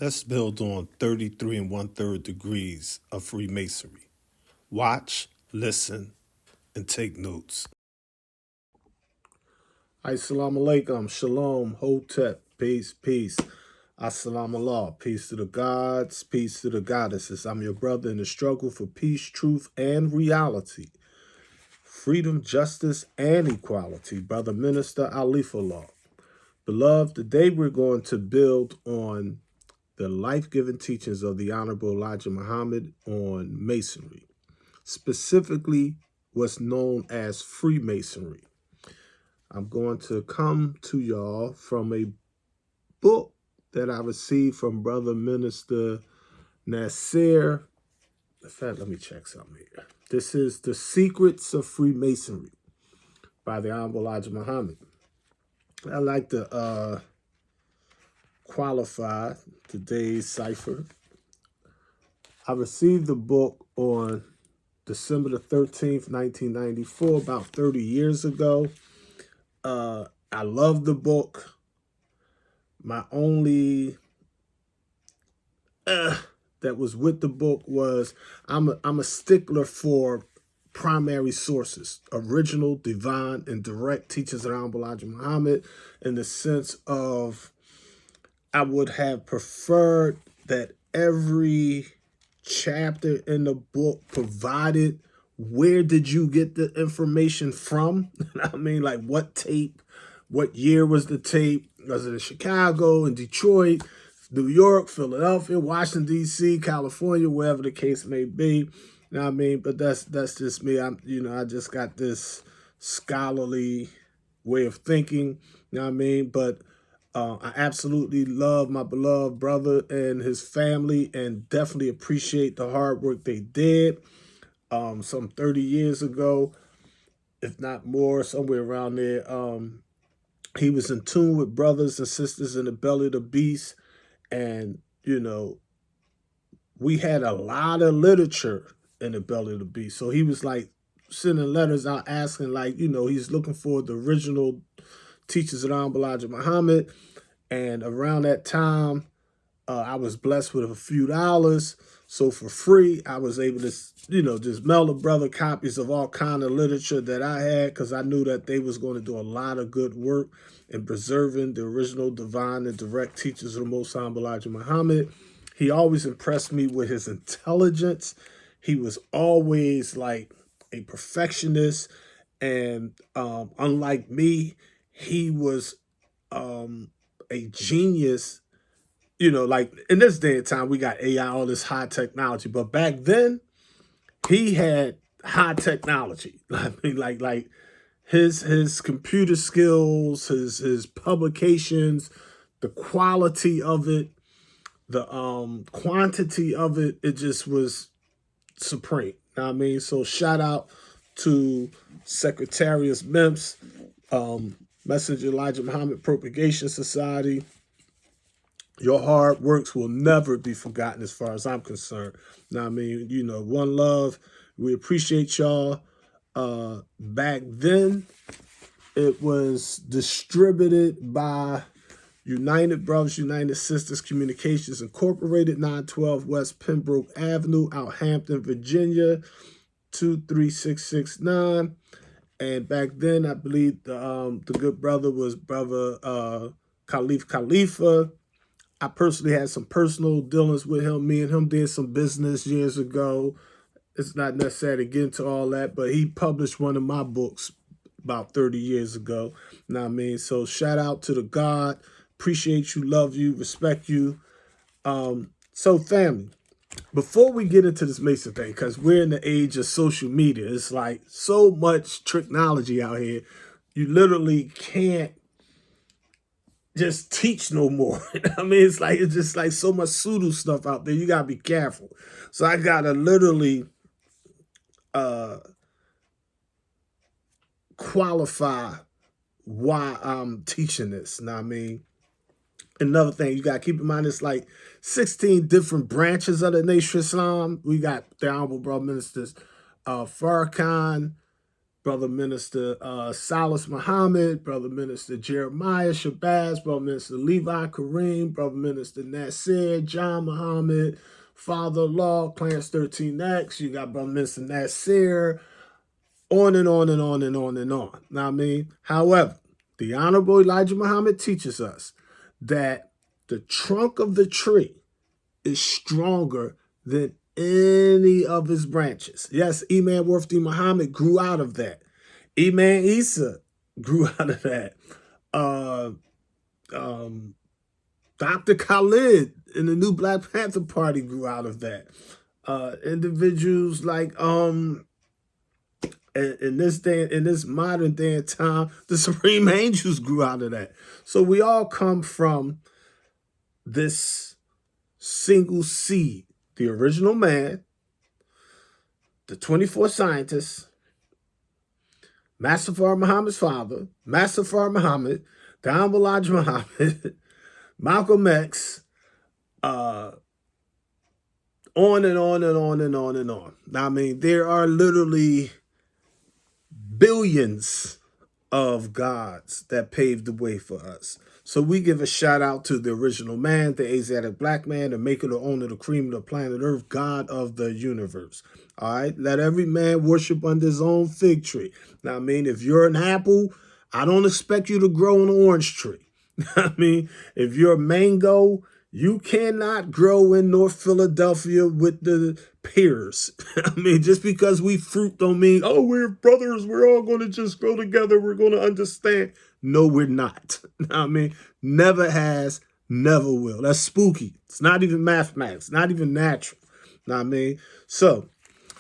Let's build on 33 and 1/3 degrees of Freemasonry. Watch, listen, and take notes. Assalamu alaikum, shalom, hotep, peace, peace. Assalamu Allah, peace to the gods, peace to the goddesses. I'm your brother in the struggle for peace, truth, and reality. Freedom, justice, and equality. Brother Minister Alif. Beloved, today we're going to build on the life-giving teachings of the Honorable Elijah Muhammad on Masonry, specifically what's known as Freemasonry. I'm going to come to y'all from a book that I received from Brother Minister Nasir. In fact, let me check something here. This is The Secrets of Freemasonry by the Honorable Elijah Muhammad. I like to qualify today's cipher. I received the book on December the 13th, 1994, about 30 years ago. I love the book. My only that was with the book was I'm a stickler for primary sources, original, divine, and direct teachings of Honorable Elijah Muhammad, in the sense of I would have preferred that every chapter in the book provided where did you get the information from? I mean, like what tape, what year was the tape? Was it in Chicago, in Detroit, New York, Philadelphia, Washington, D.C., California, wherever the case may be? You know what I mean? But that's just me. I just got this scholarly way of thinking. You know what I mean? But I absolutely love my beloved brother and his family, and definitely appreciate the hard work they did some 30 years ago, if not more, somewhere around there. He was in tune with brothers and sisters in the belly of the beast, and, we had a lot of literature in the belly of the beast. So he was like sending letters out asking, like, he's looking for the original teachers of Honorable Elijah Muhammad. And around that time, I was blessed with a few dollars. So for free, I was able to, just mail a brother copies of all kind of literature that I had, because I knew that they was going to do a lot of good work in preserving the original divine and direct teachers of the Most Honorable Elijah Muhammad. He always impressed me with his intelligence. He was always like a perfectionist. And unlike me, he was a genius. Like in this day and time, we got AI, all this high technology. But back then, he had high technology. I mean, like his computer skills, his publications, the quality of it, the quantity of it, it just was supreme. You know what I mean? So shout out to Secretarius Memps, Messenger Elijah Muhammad Propagation Society. Your hard works will never be forgotten as far as I'm concerned. Now, I mean, one love. We appreciate y'all. Back then, it was distributed by United Brothers, United Sisters Communications Incorporated, 912 West Pembroke Avenue, Outhampton, Virginia, 23669. And back then, I believe the good brother was Brother Khalifa. I personally had some personal dealings with him. Me and him did some business years ago. It's not necessary to get into all that, but he published one of my books about 30 years ago. You know what I mean? So shout out to the God. Appreciate you, love you, respect you. So family, before we get into this Mason thing, because we're in the age of social media, it's like so much technology out here. You literally can't just teach no more. I mean, it's just like so much pseudo stuff out there. You gotta be careful. So I gotta literally qualify why I'm teaching this. Know what I mean? Another thing you gotta keep in mind is like 16 different branches of the Nation of Islam. We got the Honorable Brother Ministers Farrakhan, Brother Minister Salas Muhammad, Brother Minister Jeremiah Shabazz, Brother Minister Levi Kareem, Brother Minister Nasir, John Muhammad, Father Law, Clarence 13X, you got Brother Minister Nasir, on and on and on and on and on. Now, I mean, however, the Honorable Elijah Muhammad teaches us that the trunk of the tree is stronger than any of his branches. Yes, Imam Worthy Muhammad grew out of that. Imam Isa grew out of that. Dr. Khalid in the new Black Panther Party grew out of that. Individuals like in this modern day and time, the Supreme Angels grew out of that. So we all come from this single seed, the original man, the 24 scientists, Master Farrakhan Muhammad's father, Master Farrakhan Muhammad, the Honorable Elijah Muhammad, Malcolm X, on and on and on and on and on. Now, I mean, there are literally billions of gods that paved the way for us. So we give a shout out to the original man, the Asiatic black man, the maker, the owner, the cream of the planet Earth, God of the universe. All right, let every man worship under his own fig tree. Now, I mean, if you're an apple, I don't expect you to grow an orange tree. I mean, if you're a mango, you cannot grow in North Philadelphia with the pears. I mean, just because we fruit don't mean, oh, we're brothers, we're all going to just grow together, we're going to understand. No, we're not. I mean, never has, never will. That's spooky. It's not even mathematics, not even natural. I mean, so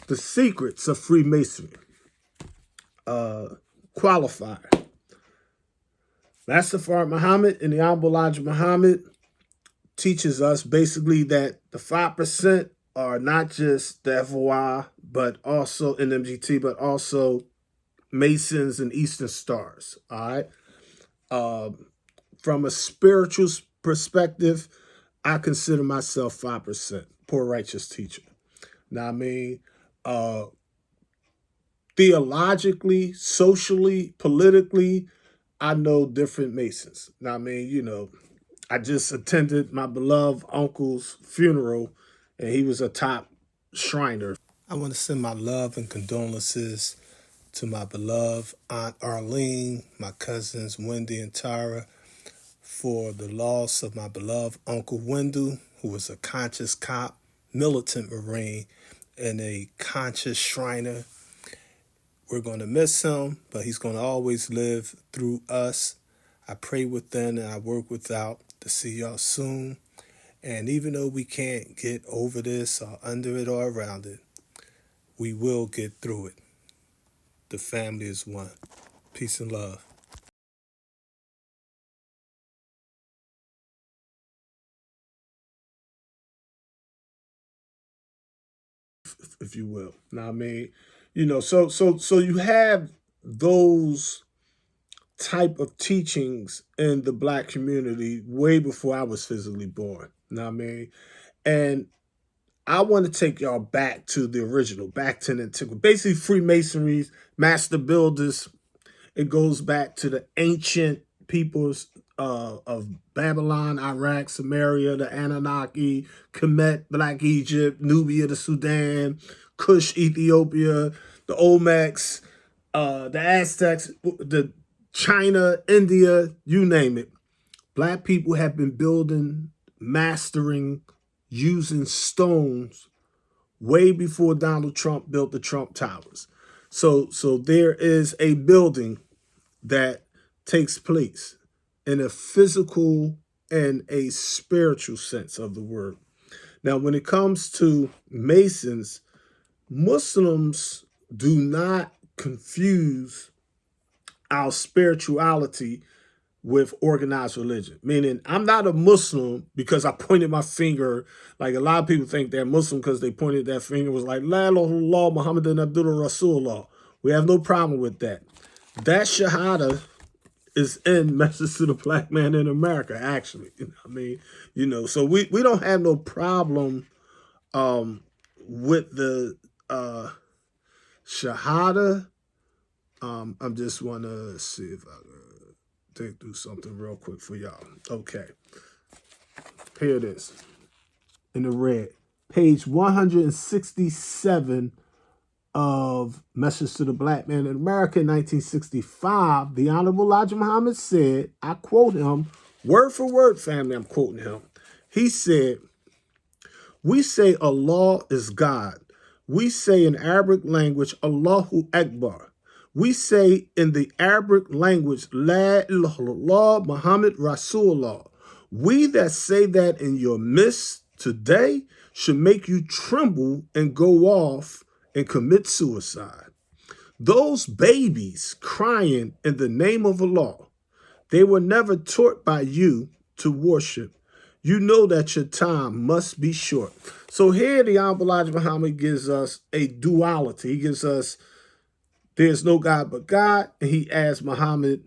the secrets of Freemasonry. Qualifier. Master Farrakhan Muhammad and the Honorable Elijah Muhammad teaches us basically that the 5% are not just the FOI, but also NMGT, but also Masons and Eastern Stars. All right. From a spiritual perspective, I consider myself 5%, poor righteous teacher. Now, I mean, theologically, socially, politically, I know different Masons. Now, I mean, you know, I just attended my beloved uncle's funeral, and he was a top Shriner. I want to send my love and condolences to my beloved Aunt Arlene, my cousins Wendy and Tara, for the loss of my beloved Uncle Wendell, who was a conscious cop, militant Marine, and a conscious Shriner. We're going to miss him, but he's going to always live through us. I pray within and I work without. To see y'all soon. And even though we can't get over this or under it or around it, we will get through it. The family is one. Peace and love. If you will. Now, I mean, you know, so you have those type of teachings in the black community way before I was physically born. Now, I mean, and I want to take y'all back to the original, back to the antiquity. Basically, Freemasonry's master builders. It goes back to the ancient peoples of Babylon, Iraq, Samaria, the Anunnaki, Kemet, Black Egypt, Nubia, the Sudan, Kush, Ethiopia, the Olmecs, the Aztecs, the China, India, you name it. Black people have been building, mastering, using stones way before Donald Trump built the Trump Towers. So there is a building that takes place in a physical and a spiritual sense of the word. Now, when it comes to Masons, Muslims do not confuse our spirituality with organized religion. Meaning, I'm not a Muslim because I pointed my finger. Like a lot of people think they're Muslim because they pointed that finger, was like, La ilaha illallah Muhammadan Abdullah Rasulullah. We have no problem with that. That Shahada is in Message to the Black Man in America, actually. You know what I mean? You know, so we don't have no problem with the Shahada, I just want to see if I can take through something real quick for y'all. Okay, here it is in the red, page 167 of Message to the Black Man in America in 1965. The Honorable Elijah Muhammad said, I quote him, word for word, family, I'm quoting him. He said, we say Allah is God. We say in Arabic language, Allahu Akbar. We say in the Arabic language, La ilaha illallah Muhammad Rasulullah. We that say that in your midst today should make you tremble and go off and commit suicide. Those babies crying in the name of Allah, they were never taught by you to worship. You know that your time must be short. So here the Honorable Elijah Muhammad gives us a duality. He gives us there's no God but God, and he adds Muhammad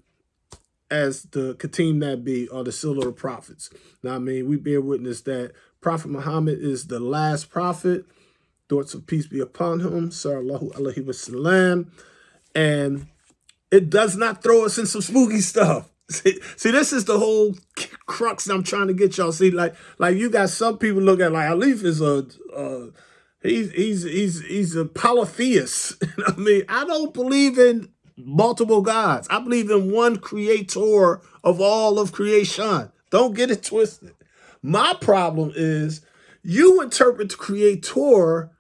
as the Khatim Nabi or the seal of the prophets. Now, I mean, we bear witness that Prophet Muhammad is the last prophet. Thoughts of peace be upon him. Sallallahu alaihi wasallam. And it does not throw us in some spooky stuff. See, this is the whole crux I'm trying to get y'all. See, like you got some people look at like Alif is he's a polytheist. I mean, I don't believe in multiple gods. I believe in one creator of all of creation. Don't get it twisted. My problem is you interpret the creator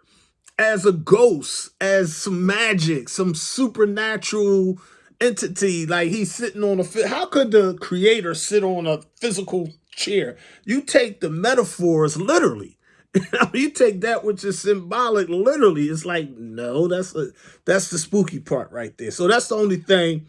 as a ghost, as some magic, some supernatural entity, like he's sitting on how could the creator sit on a physical chair? You take the metaphors literally. You take that which is symbolic literally. It's like, no, that's the spooky part right there. So that's the only thing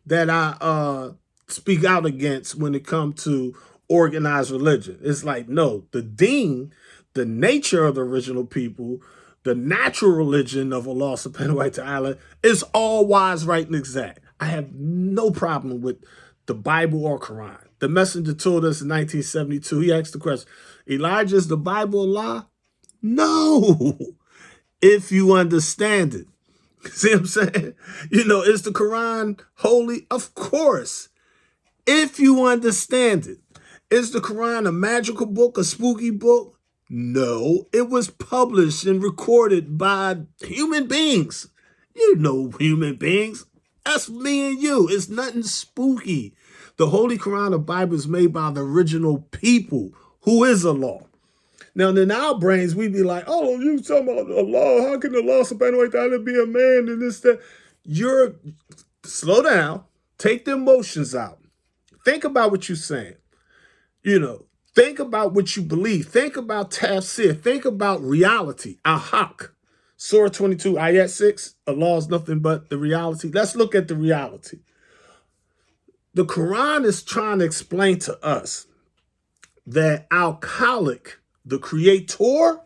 that I speak out against when it comes to organized religion. It's like, no, the deen, the nature of the original people, the natural religion of Allah subhanahu wa ta'ala is all wise, right, and exact. I have no problem with the Bible or Quran. The messenger told us in 1972, he asked the question, Elijah, is the Bible a lie? No, if you understand it. See what I'm saying? You know, is the Quran holy? Of course, if you understand it. Is the Quran a magical book, a spooky book? No, it was published and recorded by human beings. You know human beings. That's me and you. It's nothing spooky. The Holy Qur'an, the Bible, is made by the original people, who is Allah. Now, in our brains, we be like, oh, you talking about Allah? How can Allah subhanahu wa ta'ala be a man and this, that? Slow down. Take the emotions out. Think about what you're saying. You know, think about what you believe. Think about tafsir. Think about reality. Al-Haq. Surah 22, Ayat 6. Allah is nothing but the reality. Let's look at the reality. The Quran is trying to explain to us that Al-Khaliq, the creator,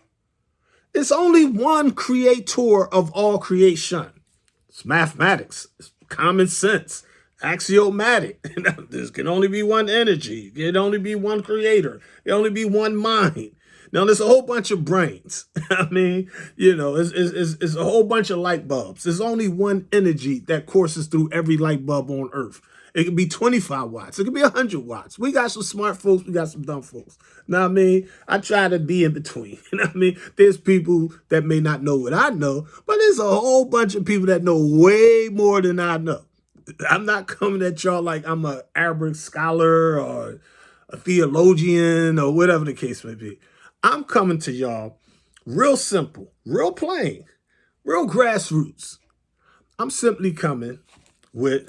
is only one creator of all creation. It's mathematics. It's common sense. Axiomatic. There can only be one energy. There can only be one creator. There can only be one mind. Now, there's a whole bunch of brains. I mean, you know, it's a whole bunch of light bulbs. There's only one energy that courses through every light bulb on Earth. It could be 25 watts. It could be 100 watts. We got some smart folks. We got some dumb folks. Know what I mean? I try to be in between. You know what I mean? There's people that may not know what I know, but there's a whole bunch of people that know way more than I know. I'm not coming at y'all like I'm an Arabic scholar or a theologian or whatever the case may be. I'm coming to y'all real simple, real plain, real grassroots. I'm simply coming with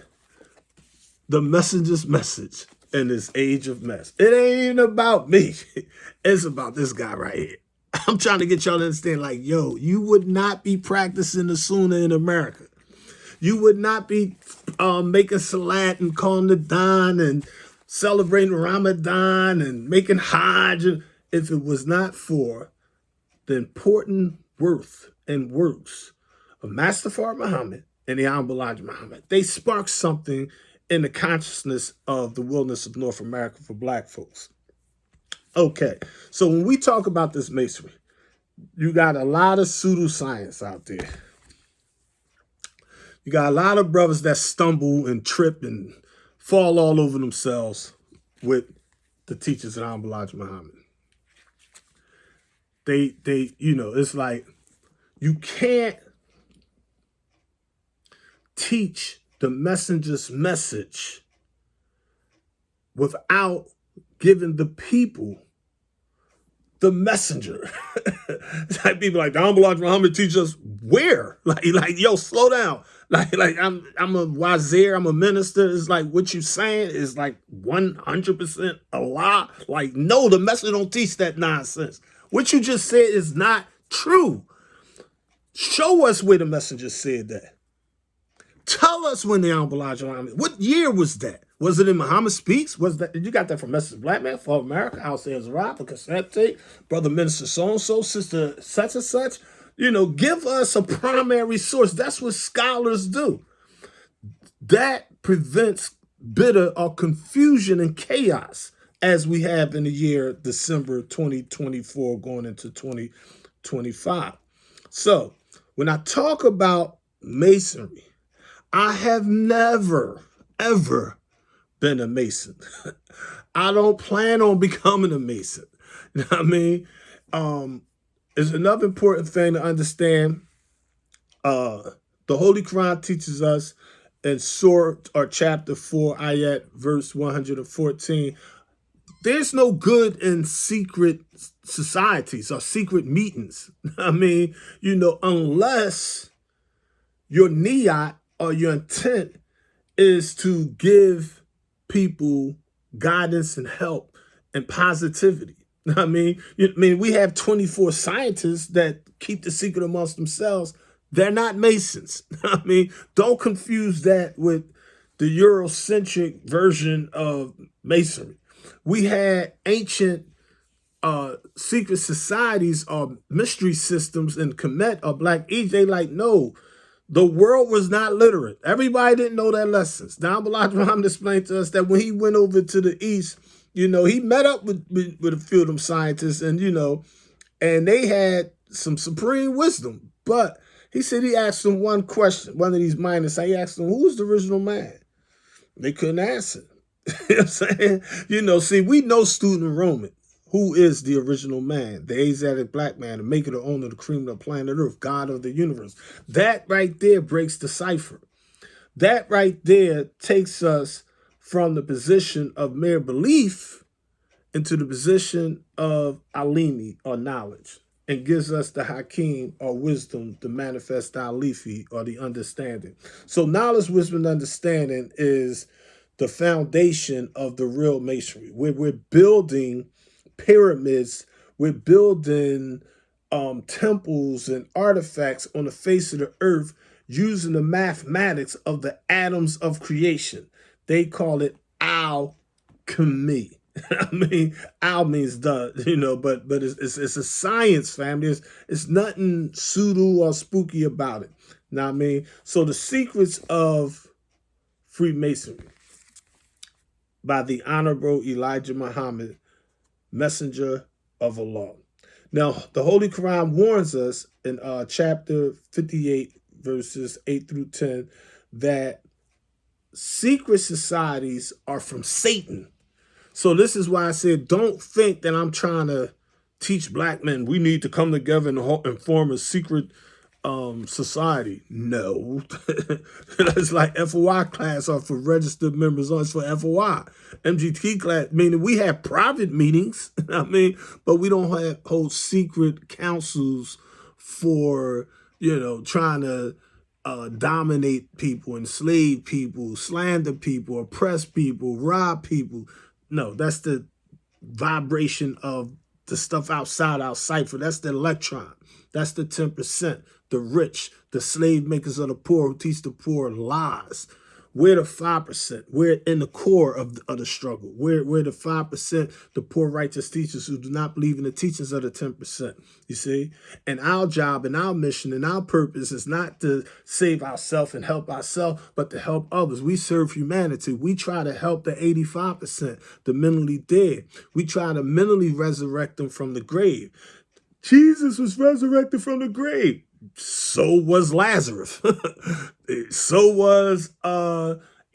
the messenger's message in this age of mess. It ain't even about me. It's about this guy right here. I'm trying to get y'all to understand, like, yo, you would not be practicing the Sunnah in America. You would not be making salat and calling the Dawn and celebrating Ramadan and making Hajj if it was not for the important worth and works of Master Farrakhan Muhammad and the Honorable Elijah Muhammad. They sparked something in the consciousness of the wilderness of North America for black folks. Okay, so when we talk about this masonry, you got a lot of pseudoscience out there. You got a lot of brothers that stumble and trip and fall all over themselves with the teachings of Elijah Muhammad. They, it's like you can't teach the messenger's message without giving the people the messenger. It's like people like Elijah Muhammad teach us where? Like, yo, slow down. Like I'm a wazir, I'm a minister. It's like what you saying is like 100% a lie. Like, no, the messenger don't teach that nonsense. What you just said is not true. Show us where the messenger said that. Tell us when the Elijah Muhammad. What year was that? Was it in Muhammad Speaks? Was that you got that from Message Black Man for America? House Airs Rock, a cassette tape, Brother Minister so and so, Sister such and such. Give us a primary source. That's what scholars do. That prevents bitter or confusion and chaos, as we have in the year December 2024 going into 2025. So when I talk about Masonry, I have never, ever been a Mason. I don't plan on becoming a Mason. You know what I mean? There's another important thing to understand. The Holy Qur'an teaches us in Surah or chapter 4, ayat, verse 114, there's no good in secret societies or secret meetings. I mean, unless your niyat or your intent is to give people guidance and help and positivity. I mean, we have 24 scientists that keep the secret amongst themselves. They're not Masons. I mean, don't confuse that with the Eurocentric version of Masonry. We had ancient secret societies or mystery systems in Kemet or Black Egypt. They like, no, the world was not literate. Everybody didn't know their lessons. Now, Elijah Muhammad explained to us that when he went over to the East, he met up with a few of them scientists and they had some supreme wisdom. But he said he asked them one question, one of these miners, he asked them, who was the original man? They couldn't answer. You know what I'm saying? See, we know student Roman. Who is the original man? The Asiatic black man, the maker, the owner, the cream of the planet Earth, God of the universe. That right there breaks the cipher. That right there takes us from the position of mere belief into the position of alimi or knowledge, and gives us the hakim or wisdom to manifest the alifi or the understanding. So knowledge, wisdom, and understanding is the foundation of the real Masonry, where we're building pyramids, we're building temples and artifacts on the face of the earth using the mathematics of the atoms of creation. They call it alchemy. I mean, al means done, but it's a science, family. It's nothing pseudo or spooky about it. Know what I mean? So the secrets of Freemasonry by the Honorable Elijah Muhammad, Messenger of Allah. Now, the Holy Qur'an warns us in chapter 58, verses 8 through 10, that secret societies are from Satan. So this is why I said, don't think that I'm trying to teach black men we need to come together and form a secret society. No. That's like FOI class or for registered members, or it's for FOI. MGT class, meaning we have private meetings, but we don't hold secret councils for, trying to dominate people, enslave people, slander people, oppress people, rob people. No, that's the vibration of the stuff outside our cipher. That's the electron. That's the 10%. The rich, the slave makers of the poor who teach the poor lies. We're the 5%. We're in the core of the struggle. We're the 5%, the poor righteous teachers who do not believe in the teachings of the 10%. You see? And our job and our mission and our purpose is not to save ourselves and help ourselves, but to help others. We serve humanity. We try to help the 85%, the mentally dead. We try to mentally resurrect them from the grave. Jesus was resurrected from the grave. So was Lazarus. So was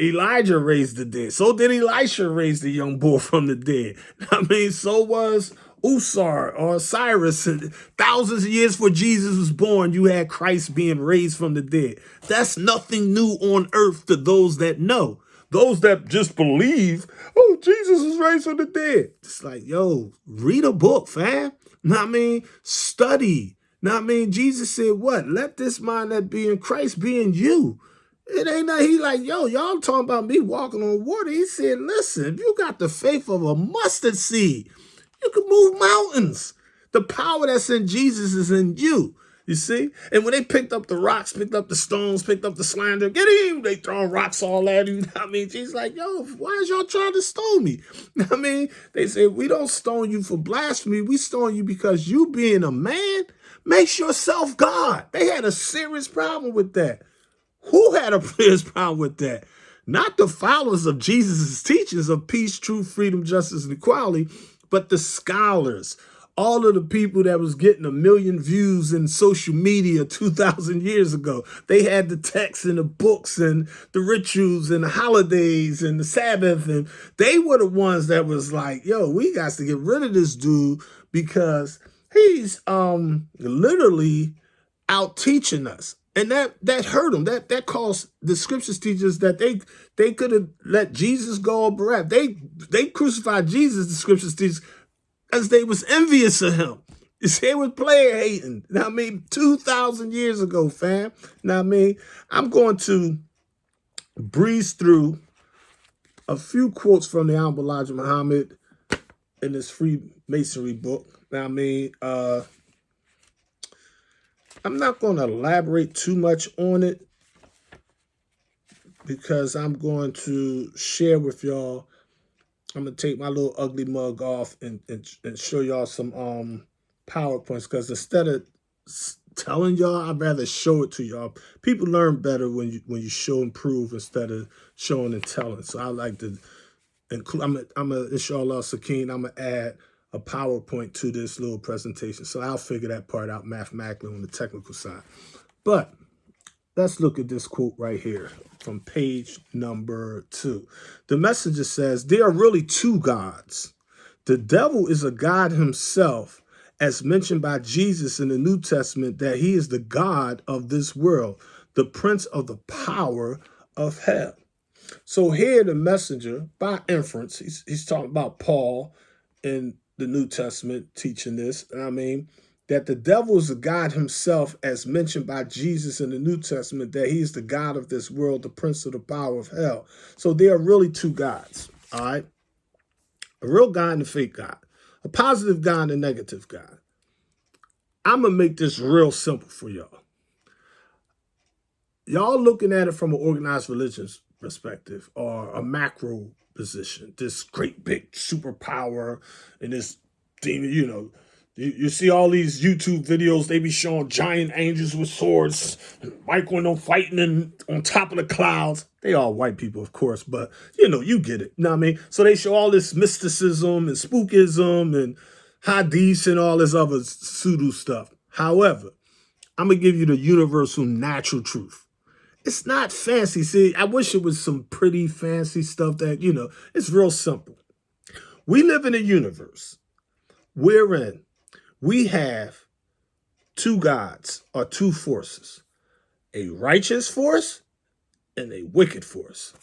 Elijah raised the dead. So did Elisha raise the young boy from the dead. I mean, so was Usar or Cyrus. Thousands of years before Jesus was born, you had Christ being raised from the dead. That's nothing new on earth to those that know. Those that just believe, oh, Jesus was raised from the dead. It's like, yo, read a book, fam. Know what I mean? Study. Know what I mean? Jesus said, what? Let this mind that be in Christ be in you. It ain't that he like, yo, y'all talking about me walking on water. He said, listen, if you got the faith of a mustard seed, you can move mountains. The power that's in Jesus is in you. You see? And when they picked up the rocks, picked up the stones, picked up the slander, get him, they throwing rocks all at him. I mean, Jesus like, yo, why is y'all trying to stone me? I mean, they said, we don't stone you for blasphemy. We stone you because you being a man makes yourself God. They had a serious problem with that. Who had a serious problem with that? Not the followers of Jesus' teachings of peace, truth, freedom, justice, and equality, but the scholars. All of the people that was getting 1 million views in social media 2,000 years ago. They had the texts and the books and the rituals and the holidays and the Sabbath. And they were the ones that was like, yo, we got to get rid of this dude because he's literally out teaching us. And that hurt them. That caused the scriptures teachers that they could have let Jesus go or Barabbas. They crucified Jesus, the scriptures teachers, as they was envious of him. You see, they was player hating. Now, I mean, 2,000 years ago, fam. Now, I mean, I'm going to breeze through a few quotes from the Honorable Elijah Muhammad in this Freemasonry book. Now, I mean, I'm not going to elaborate too much on it because I'm going to share with y'all. I'm going to take my little ugly mug off and show y'all some PowerPoints because instead of telling y'all, I'd rather show it to y'all. People learn better when you show and prove instead of showing and telling. So I like to include, I'm going to, inshallah, Sakeen, I'm going to add a PowerPoint to this little presentation. So I'll figure that part out mathematically on the technical side. But let's look at this quote right here from page number 2. The messenger says, there are really two gods. The devil is a god himself, as mentioned by Jesus in the New Testament, that he is the god of this world, the prince of the power of hell. So here the messenger, by inference, he's talking about Paul in the New Testament teaching this. I mean, that the devil is a god himself, as mentioned by Jesus in the New Testament, that he is the god of this world, the prince of the power of hell. So there are really two gods, all right? A real God and a fake God. A positive God and a negative God. I'm going to make this real simple for y'all. Y'all looking at it from an organized religion's perspective or a macro position, this great big superpower and this demon, you know, you see all these YouTube videos, they be showing giant angels with swords, Michael and them fighting on top of the clouds. They all white people, of course, but, you know, you get it. You know what I mean? So they show all this mysticism and spookism and hadiths and all this other pseudo stuff. However, I'm going to give you the universal natural truth. It's not fancy. See, I wish it was some pretty fancy stuff that, you know, it's real simple. We live in a universe wherein we have two gods or two forces, a righteous force and a wicked force.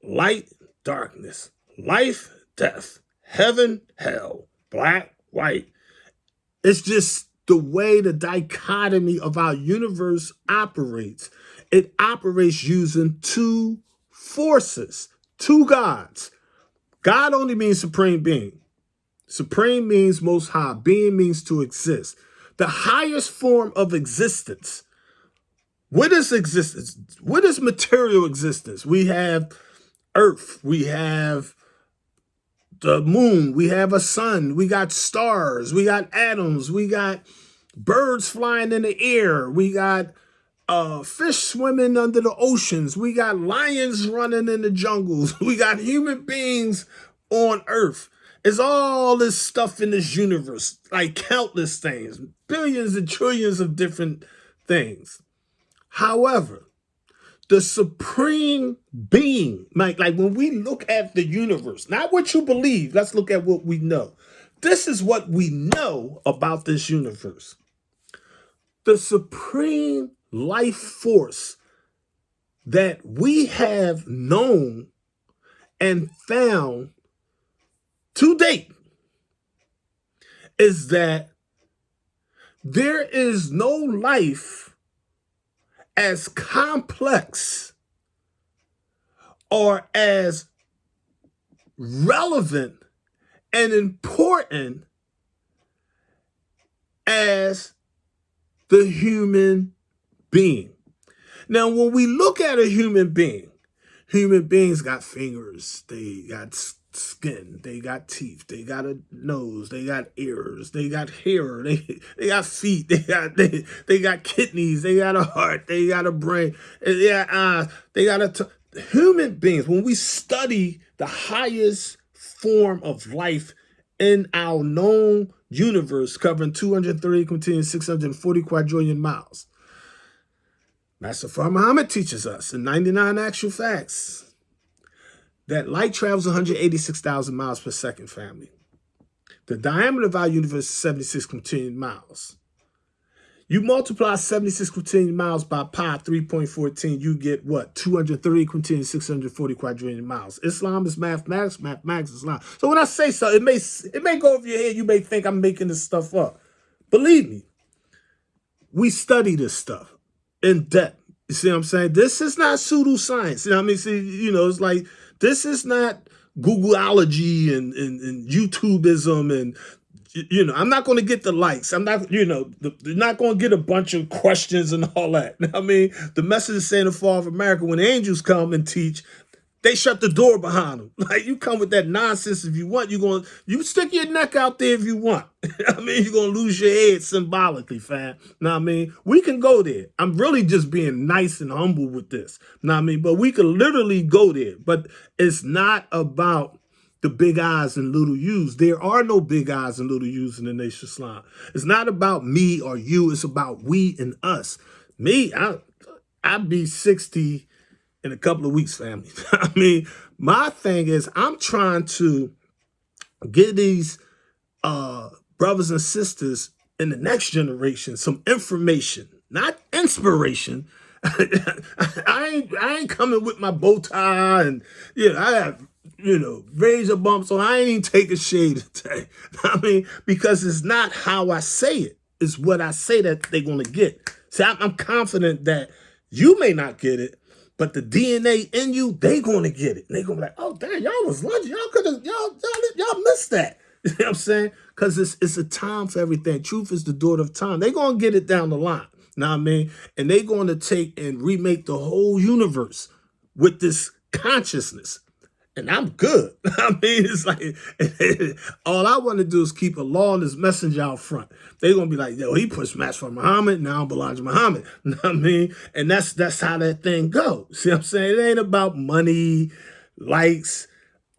Light, darkness, life, death, heaven, hell, black, white. It's just the way the dichotomy of our universe operates. It operates using two forces, two gods. God only means supreme being. Supreme means most high. Being means to exist. The highest form of existence. What is existence? What is material existence? We have earth. We have the moon. We have a sun. We got stars. We got atoms. We got birds flying in the air. We got fish swimming under the oceans. We got lions running in the jungles. We got human beings on earth. It's all this stuff in this universe, like countless things, billions and trillions of different things. However, the supreme being, like when we look at the universe, not what you believe, let's look at what we know. This is what we know about this universe. The supreme life force that we have known and found to date is that there is no life as complex or as relevant and important as the human being. Now, when we look at a human beings got fingers, they got skin, they got teeth, they got a nose, they got ears, they got hair, they got feet, they got kidneys, they got a heart, they got a brain, they got eyes, they got human beings. When we study the highest form of life in our known universe, covering 230 continuing 640 quadrillion miles, Master Farrakhan Muhammad teaches us in 99 Actual Facts that light travels 186,000 miles per second, family. The diameter of our universe is 76 quintillion miles. You multiply 76 quintillion miles by pi 3.14, you get what? 230 quintillion 640 quadrillion miles. Islam is mathematics, mathematics is Islam. So when I say so, it may go over your head, you may think I'm making this stuff up. Believe me, we study this stuff in depth. You see what I'm saying? This is not pseudoscience. You know what I mean? See, you know, it's like, this is not Googleology and YouTubeism and, you know, I'm not going to get the likes. I'm not, you know, you're not going to get a bunch of questions and all that. I mean, the message is saying the fall of America, when angels come and teach, they shut the door behind them. Like, you come with that nonsense if you want. You stick your neck out there if you want. I mean, you're going to lose your head symbolically, fam. Know what I mean? We can go there. I'm really just being nice and humble with this. Know what I mean? But we could literally go there. But it's not about the big I's and little U's. There are no big I's and little U's in the Nation of Islam. It's not about me or you. It's about we and us. Me, I'll be 60 in a couple of weeks, family. I mean, my thing is I'm trying to get these brothers and sisters in the next generation some information, not inspiration. I ain't coming with my bow tie and, you know, I have, you know, razor bumps, so I ain't even taking shade today. I mean, because it's not how I say it. It's what I say that they're going to get. See, I'm confident that you may not get it, but the DNA in you, they going to get it. They going to be like, oh, damn, y'all was lunching. Y'all could have, y'all missed that. You know what I'm saying? Because it's a time for everything. Truth is the daughter of time. They going to get it down the line. Know what I mean? And they going to take and remake the whole universe with this consciousness. And I'm good. I mean, it's like, all I want to do is keep a law and his messenger out front. They're going to be like, yo, he pushed match for Muhammad, now I belong to Muhammad. You know what I mean? And that's how that thing goes. See what I'm saying? It ain't about money, likes,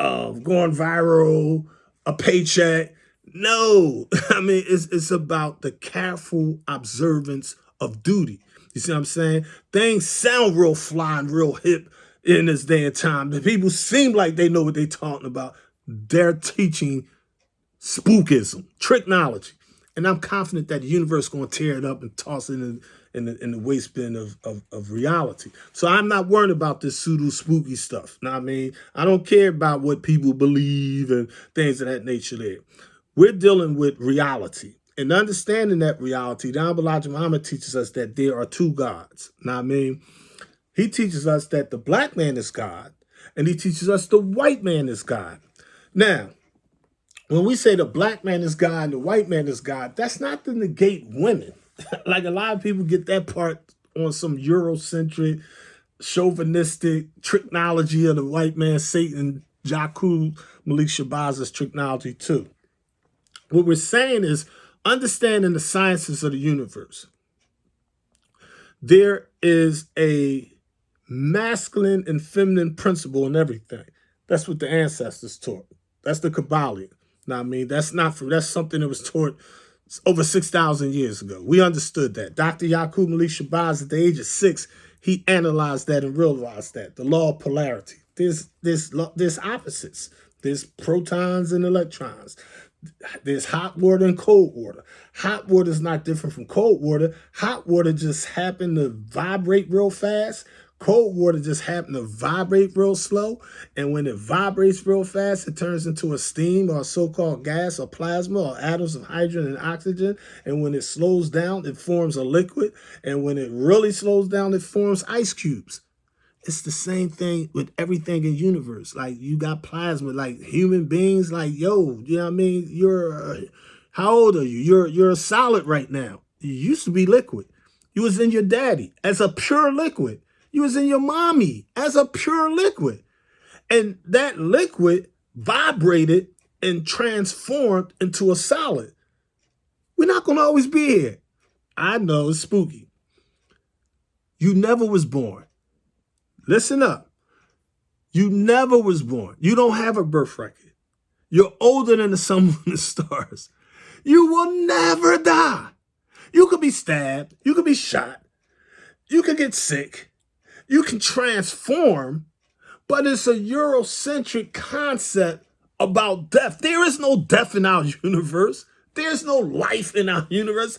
going viral, a paycheck. No. I mean, it's about the careful observance of duty. You see what I'm saying? Things sound real fly and real hip in this day and time. The people seem like they know what they're talking about. They're teaching spookism, tricknology. And I'm confident that the universe is going to tear it up and toss it in the waste bin of reality. So I'm not worried about this pseudo spooky stuff. Know what I mean? I don't care about what people believe and things of that nature there. We're dealing with reality. And understanding that reality, the Honorable Elijah Muhammad teaches us that there are two gods. Know what I mean? He teaches us that the black man is God, and he teaches us the white man is God. Now, when we say the black man is God and the white man is God, that's not to negate women. Like a lot of people get that part on some Eurocentric, chauvinistic tricknology of the white man, Satan, Jakub, Malik Shabazz's tricknology too. What we're saying is understanding the sciences of the universe. There is a masculine and feminine principle in everything. That's what the ancestors taught. That's the Kabbalah. Now, I mean, that's something that was taught over 6,000 years ago. We understood that. Dr. Yakub Malik Shabazz, at the age of 6, he analyzed that and realized that the law of polarity. There's opposites. There's protons and electrons. There's hot water and cold water. Hot water is not different from cold water. Hot water just happened to vibrate real fast. Cold water just happened to vibrate real slow. And when it vibrates real fast, it turns into a steam or a so-called gas or plasma or atoms of hydrogen and oxygen. And when it slows down, it forms a liquid. And when it really slows down, it forms ice cubes. It's the same thing with everything in the universe. Like, you got plasma, like human beings, like, yo, you know what I mean? How old are you? You're a solid right now. You used to be liquid. You was in your daddy as a pure liquid. You was in your mommy as a pure liquid. And that liquid vibrated and transformed into a solid. We're not going to always be here. I know, it's spooky. You never was born. Listen up. You never was born. You don't have a birth record. You're older than the sun, moon, and stars. You will never die. You could be stabbed. You could be shot. You could get sick. You can transform, but it's a Eurocentric concept about death. There is no death in our universe. There's no life in our universe.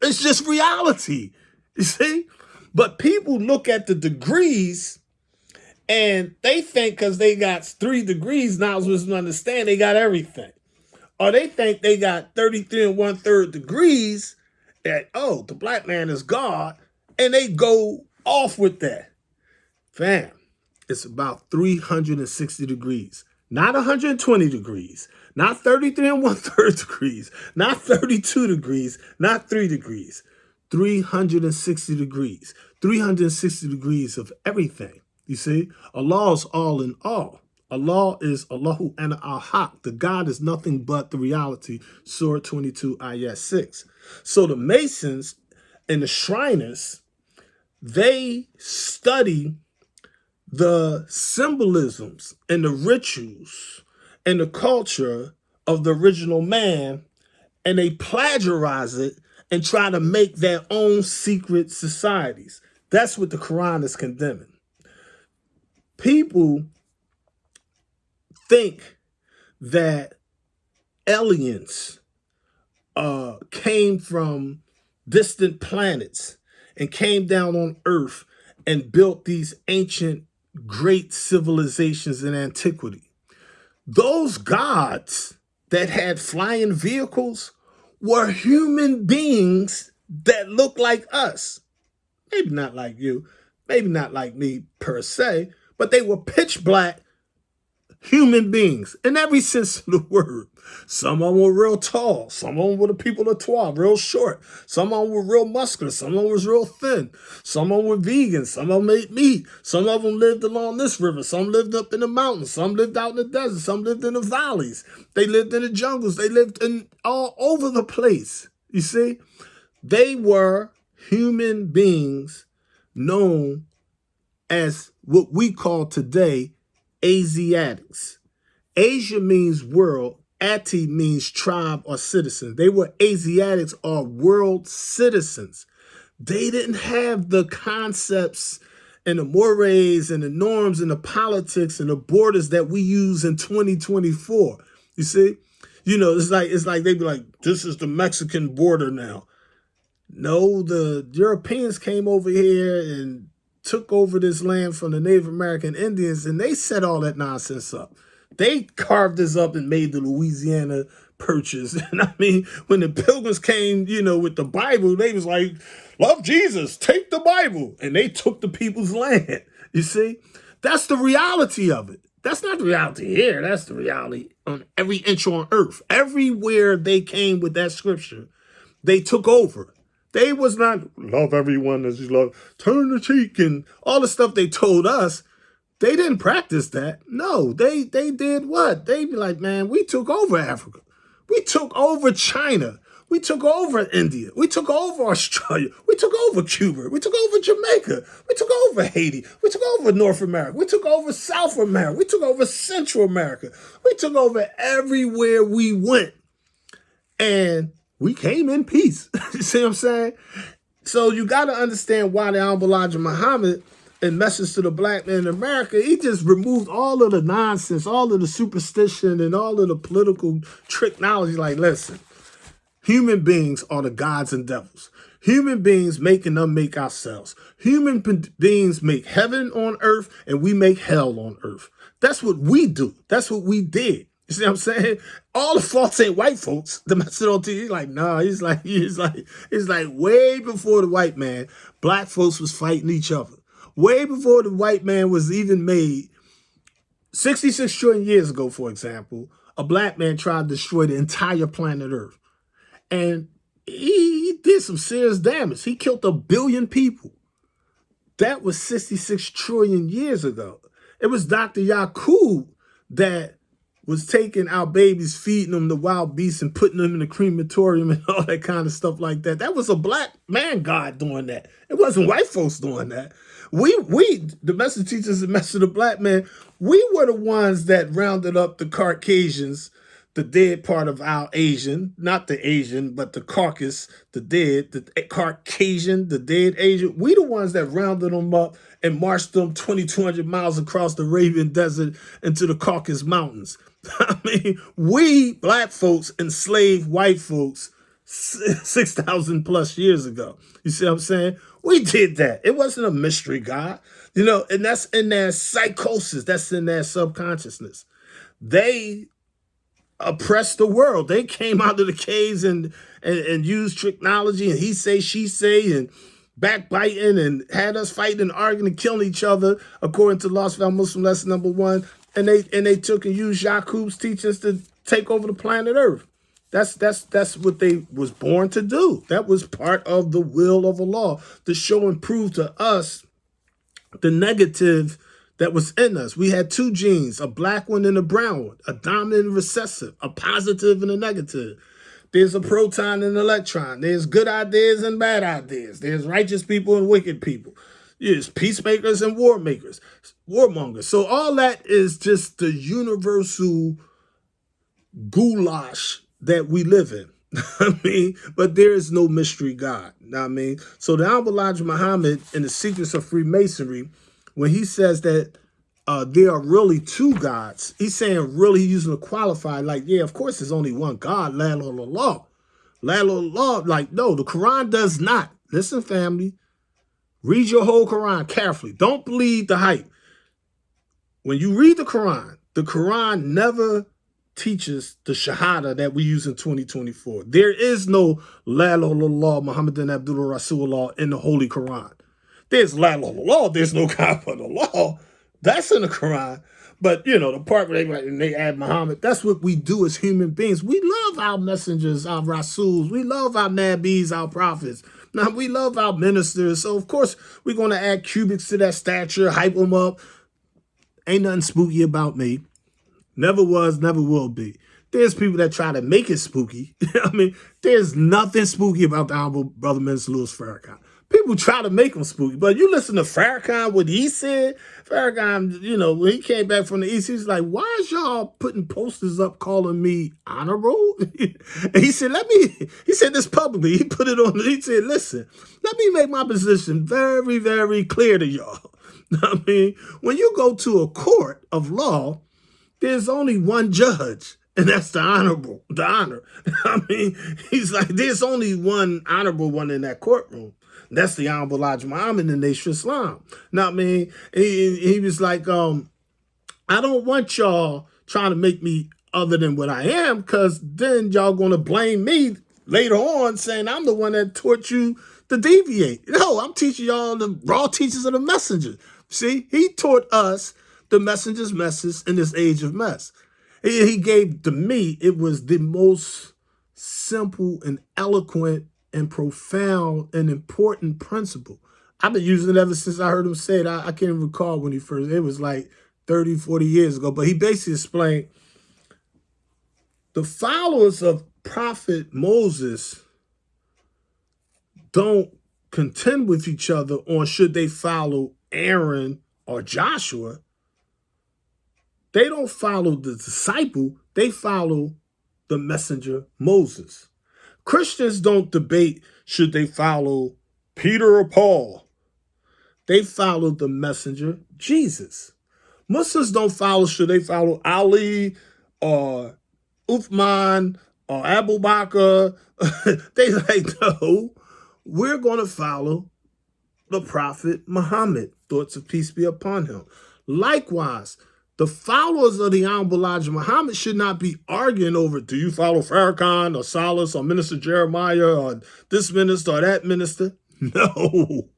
It's just reality, you see? But people look at the degrees and they think because they got 3 degrees, now supposed to understand they got everything. Or they think they got 33 1/3 degrees that, oh, the black man is God, and they go off with that. Fam, it's about 360 degrees, not 120 degrees, not 33 1/3 degrees, not 32 degrees, not 3 degrees, 360 degrees, 360 degrees of everything. You see, Allah is all in all. Allah is Allahu and al-Haq. The God is nothing but the reality. Surah 22, ayat 6. So the Masons and the Shriners, they study the symbolisms and the rituals and the culture of the original man, and they plagiarize it and try to make their own secret societies. That's what the Quran is condemning. People think that aliens came from distant planets and came down on Earth and built these ancient great civilizations in antiquity. Those gods that had flying vehicles were human beings that looked like us. Maybe not like you, maybe not like me per se, but they were pitch black human beings in every sense of the word. Some of them were real tall. Some of them were the people of Twa, real short. Some of them were real muscular. Some of them was real thin. Some of them were vegan. Some of them ate meat. Some of them lived along this river. Some lived up in the mountains. Some lived out in the desert. Some lived in the valleys. They lived in the jungles. They lived in all over the place. You see, they were human beings known as what we call today Asiatics. Asia means world. Ati means tribe or citizen. They were Asiatics or world citizens. They didn't have the concepts and the mores and the norms and the politics and the borders that we use in 2024. You see? You know, it's like they'd be like, this is the Mexican border now. No, the Europeans came over here and took over this land from the Native American Indians, and they set all that nonsense up. They carved this up and made the Louisiana Purchase. And I mean, when the Pilgrims came, you know, with the Bible, they was like, love Jesus, take the Bible. And they took the people's land. You see? That's the reality of it. That's not the reality here. That's the reality on every inch on earth. Everywhere they came with that scripture, they took over. They was not love everyone as you love, turn the cheek, and all the stuff they told us. They didn't practice that. No, they did what? They be like, man, we took over Africa. We took over China. We took over India. We took over Australia. We took over Cuba. We took over Jamaica. We took over Haiti. We took over North America. We took over South America. We took over Central America. We took over everywhere we went. And we came in peace. You see what I'm saying? So you got to understand why the Honorable Elijah Muhammad, in Message to the Black Man in America, he just removed all of the nonsense, all of the superstition, and all of the political tricknology. Like, listen, human beings are the gods and devils. Human beings make and unmake ourselves. Human beings make heaven on earth, and we make hell on earth. That's what we do. That's what we did. You see what I'm saying? All the faults ain't white folks. The message on TV, he's like, nah, he's like, way before the white man, black folks was fighting each other. Way before the white man was even made, 66 trillion years ago, for example, a black man tried to destroy the entire planet Earth. And he did some serious damage. He killed 1 billion people. That was 66 trillion years ago. It was Dr. Yakub that was taking our babies, feeding them to wild beasts and putting them in the crematorium and all that kind of stuff like that. That was a black man God doing that. It wasn't white folks doing that. We, the message teachers and message of the black man, we were the ones that rounded up the Caucasians, the dead part of our Asian, not the Asian, but the carcass, the dead, the Caucasian, the dead Asian. We the ones that rounded them up and marched them 2,200 miles across the Arabian Desert into the Caucasus Mountains. I mean, we black folks enslaved white folks 6,000 plus years ago. You see what I'm saying? We did that. It wasn't a mystery God, you know, and that's in their psychosis. That's in their subconsciousness. They oppressed the world. They came out of the caves and used technology and he say, she say, and backbiting and had us fighting and arguing and killing each other, according to Lost Valley Muslim lesson number 1. And they took and used Yakub's teachings to take over the planet Earth. That's what they was born to do. That was part of the will of Allah, to show and prove to us the negative that was in us. We had 2 genes, a black one and a brown one, a dominant and recessive, a positive and a negative. There's a proton and an electron. There's good ideas and bad ideas. There's righteous people and wicked people. There's peacemakers and warmongers. So all that is just the universal goulash that we live in. I mean, but there is no mystery God. You know what I mean? So the Honorable Elijah Muhammad in the Secrets of Freemasonry, when he says that there are really 2 gods, he's saying really using a qualifier, like, yeah, of course there's only one God, La ilaha illallah. La ilaha illallah, like, no, the Quran does not. Listen, family, read your whole Quran carefully. Don't believe the hype. When you read the Quran never teaches the Shahada that we use in 2024. There is no La ilaha illallah Muhammadan Abdullah Rasulullah in the Holy Quran. There's La ilaha illallah, there's no God but Allah. That's in the Quran. But, you know, the part where they add Muhammad, that's what we do as human beings. We love our messengers, our Rasuls. We love our Nabis, our prophets. Now, we love our ministers. So, of course, we're going to add cubics to that stature, hype them up. Ain't nothing spooky about me. Never was, never will be. There's people that try to make it spooky. I mean, there's nothing spooky about the Honorable Brother Minister Louis Farrakhan. People try to make him spooky, but you listen to Farrakhan, what he said. Farrakhan, you know, when he came back from the East, he's like, why is y'all putting posters up calling me honorable? And he said, he said this publicly. He put it on, he said, listen, let me make my position very, very clear to y'all. I mean, when you go to a court of law, there's only one judge, and that's the honorable, the honor. I mean, he's like, there's only one honorable one in that courtroom. That's the Honorable Elijah Muhammad in the Nation of Islam. Now, I mean, he was like, I don't want y'all trying to make me other than what I am, because then y'all going to blame me later on saying I'm the one that taught you to deviate. No, I'm teaching y'all the raw teachings of the messenger. See, he taught us the messenger's message in this age of mess. He gave to me, it was the most simple and eloquent and profound and important principle. I've been using it ever since I heard him say it. I can't even recall when he first, it was like 30, 40 years ago, but he basically explained the followers of Prophet Moses don't contend with each other on should they follow Aaron or Joshua. They don't follow the disciple, they follow the messenger Moses. Christians don't debate should they follow Peter or Paul. They followed the messenger, Jesus. Muslims don't follow, should they follow Ali or Uthman or Abu Bakr? They like, no, we're going to follow the Prophet Muhammad, thoughts of peace be upon him. Likewise, the followers of the Honorable Elijah Muhammad should not be arguing over, do you follow Farrakhan or Salas or Minister Jeremiah or this minister or that minister? No.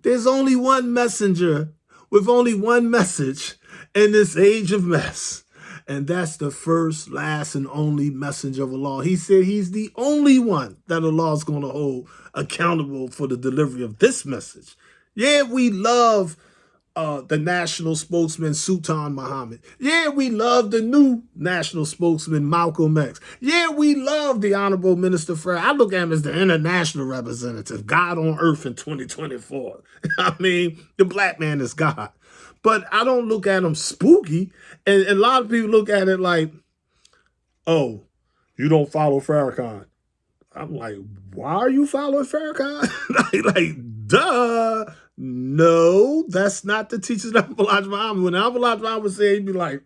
There's only one messenger with only one message in this age of mess. And that's the first, last, and only messenger of Allah. He said he's the only one that Allah is going to hold accountable for the delivery of this message. Yeah, we love the national spokesman, Sultan Muhammad. Yeah, we love the new national spokesman, Malcolm X. Yeah, we love the Honorable Minister Farrakhan. I look at him as the international representative, God on earth in 2024. I mean, the black man is God. But I don't look at him spooky. And a lot of people look at it like, oh, you don't follow Farrakhan. I'm like, why are you following Farrakhan? like, duh. No, that's not the teachers of Elijah Muhammad. When Elijah Muhammad would say, he'd be like,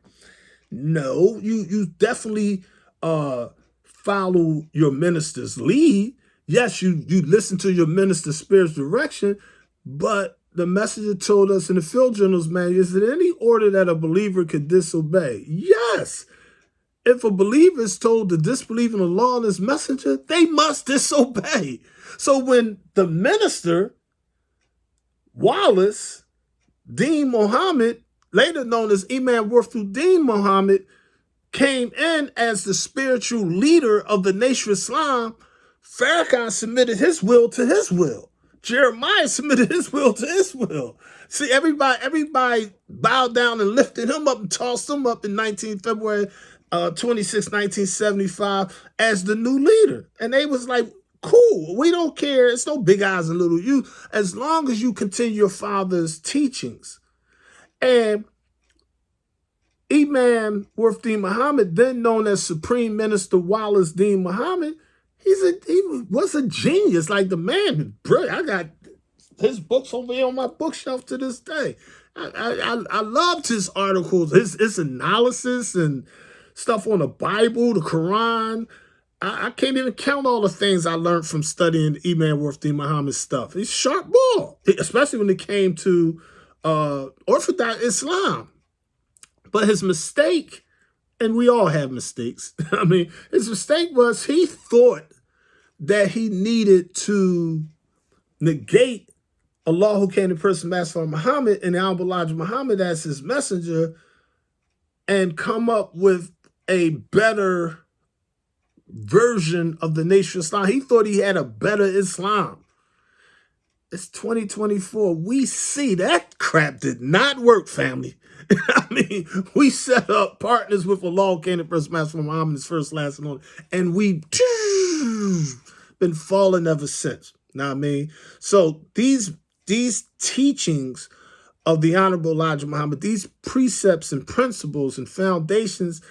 no, you definitely follow your minister's lead. Yes, you listen to your minister's spiritual direction, but the messenger told us in the field journals, man, is there any order that a believer could disobey? Yes. If a believer is told to disbelieve in Allah and his messenger, they must disobey. So when the minister, Wallace, Deen Muhammad, later known as Imam Warthuddin Muhammad, came in as the spiritual leader of the nation of Islam, Farrakhan submitted his will to his will. Jeremiah submitted his will to his will. See, everybody bowed down and lifted him up and tossed him up in February 26, 1975 as the new leader. And they was like, cool, we don't care. It's no big eyes and little you, as long as you continue your father's teachings. And Imam Warthuddin Muhammad, then known as Supreme Minister Wallace Deen Muhammad, he was a genius. Like, the man, brilliant. I got his books over here on my bookshelf to this day. I loved his articles, his analysis and stuff on the Bible, the Quran. I can't even count all the things I learned from studying Imam Warthuddin Muhammad's stuff. He's sharp ball, especially when it came to Orthodox Islam. But his mistake, and we all have mistakes. I mean, his mistake was he thought that he needed to negate Allah who came in person, Master Muhammad, and the Honorable Elijah Muhammad as his messenger, and come up with a better version of the nation of Islam. He thought he had a better Islam. It's 2024. We see that crap did not work, family. I mean, we set up partners with Allah, came in person, Master Muhammad, his first, last, and only, and we been falling ever since. Know what I mean? So these teachings of the Honorable Elijah Muhammad, these precepts and principles and foundations,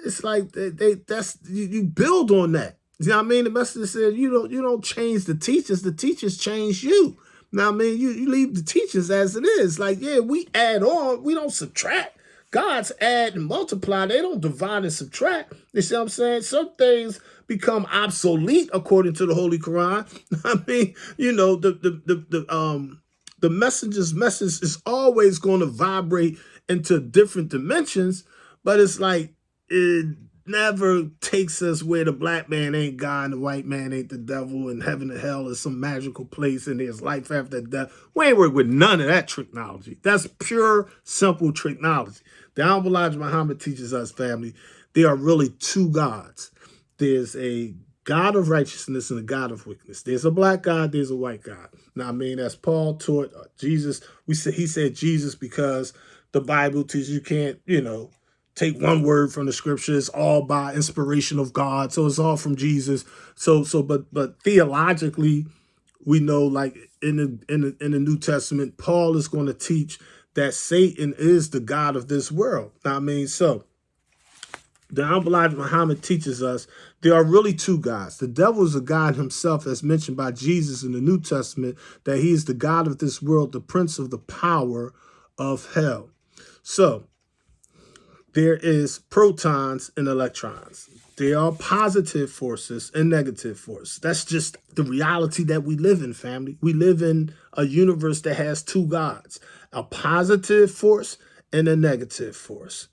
it's like you build on that. You know what I mean? The messenger said you don't change the teachers change you. Now, I mean, you leave the teachers as it is. Like, yeah, we add on, we don't subtract. God's add and multiply. They don't divide and subtract. You see what I'm saying? Some things become obsolete according to the Holy Qur'an. I mean, you know, the messenger's message is always going to vibrate into different dimensions, but it's like it never takes us where the black man ain't God and the white man ain't the devil and heaven and hell is some magical place and there's life after death. We ain't work with none of that technology. That's pure, simple technology. The Honorable Elijah Muhammad teaches us, family, there are really two gods. There's a God of righteousness and a God of wickedness. There's a black God, there's a white God. Now, I mean, as Paul taught Jesus, he said Jesus because the Bible teaches you can't, take one word from the scripture. It's all by inspiration of God. So it's all from Jesus. But theologically, we know, like in the New Testament, Paul is going to teach that Satan is the God of this world. I mean, so The Honorable Elijah Muhammad teaches us there are really two gods. The devil is a god himself, as mentioned by Jesus in the New Testament, that he is the god of this world, the prince of the power of hell. So there is protons and electrons. There are positive forces and negative force. That's just the reality that we live in, family. We live in a universe that has two gods, a positive force and a negative force.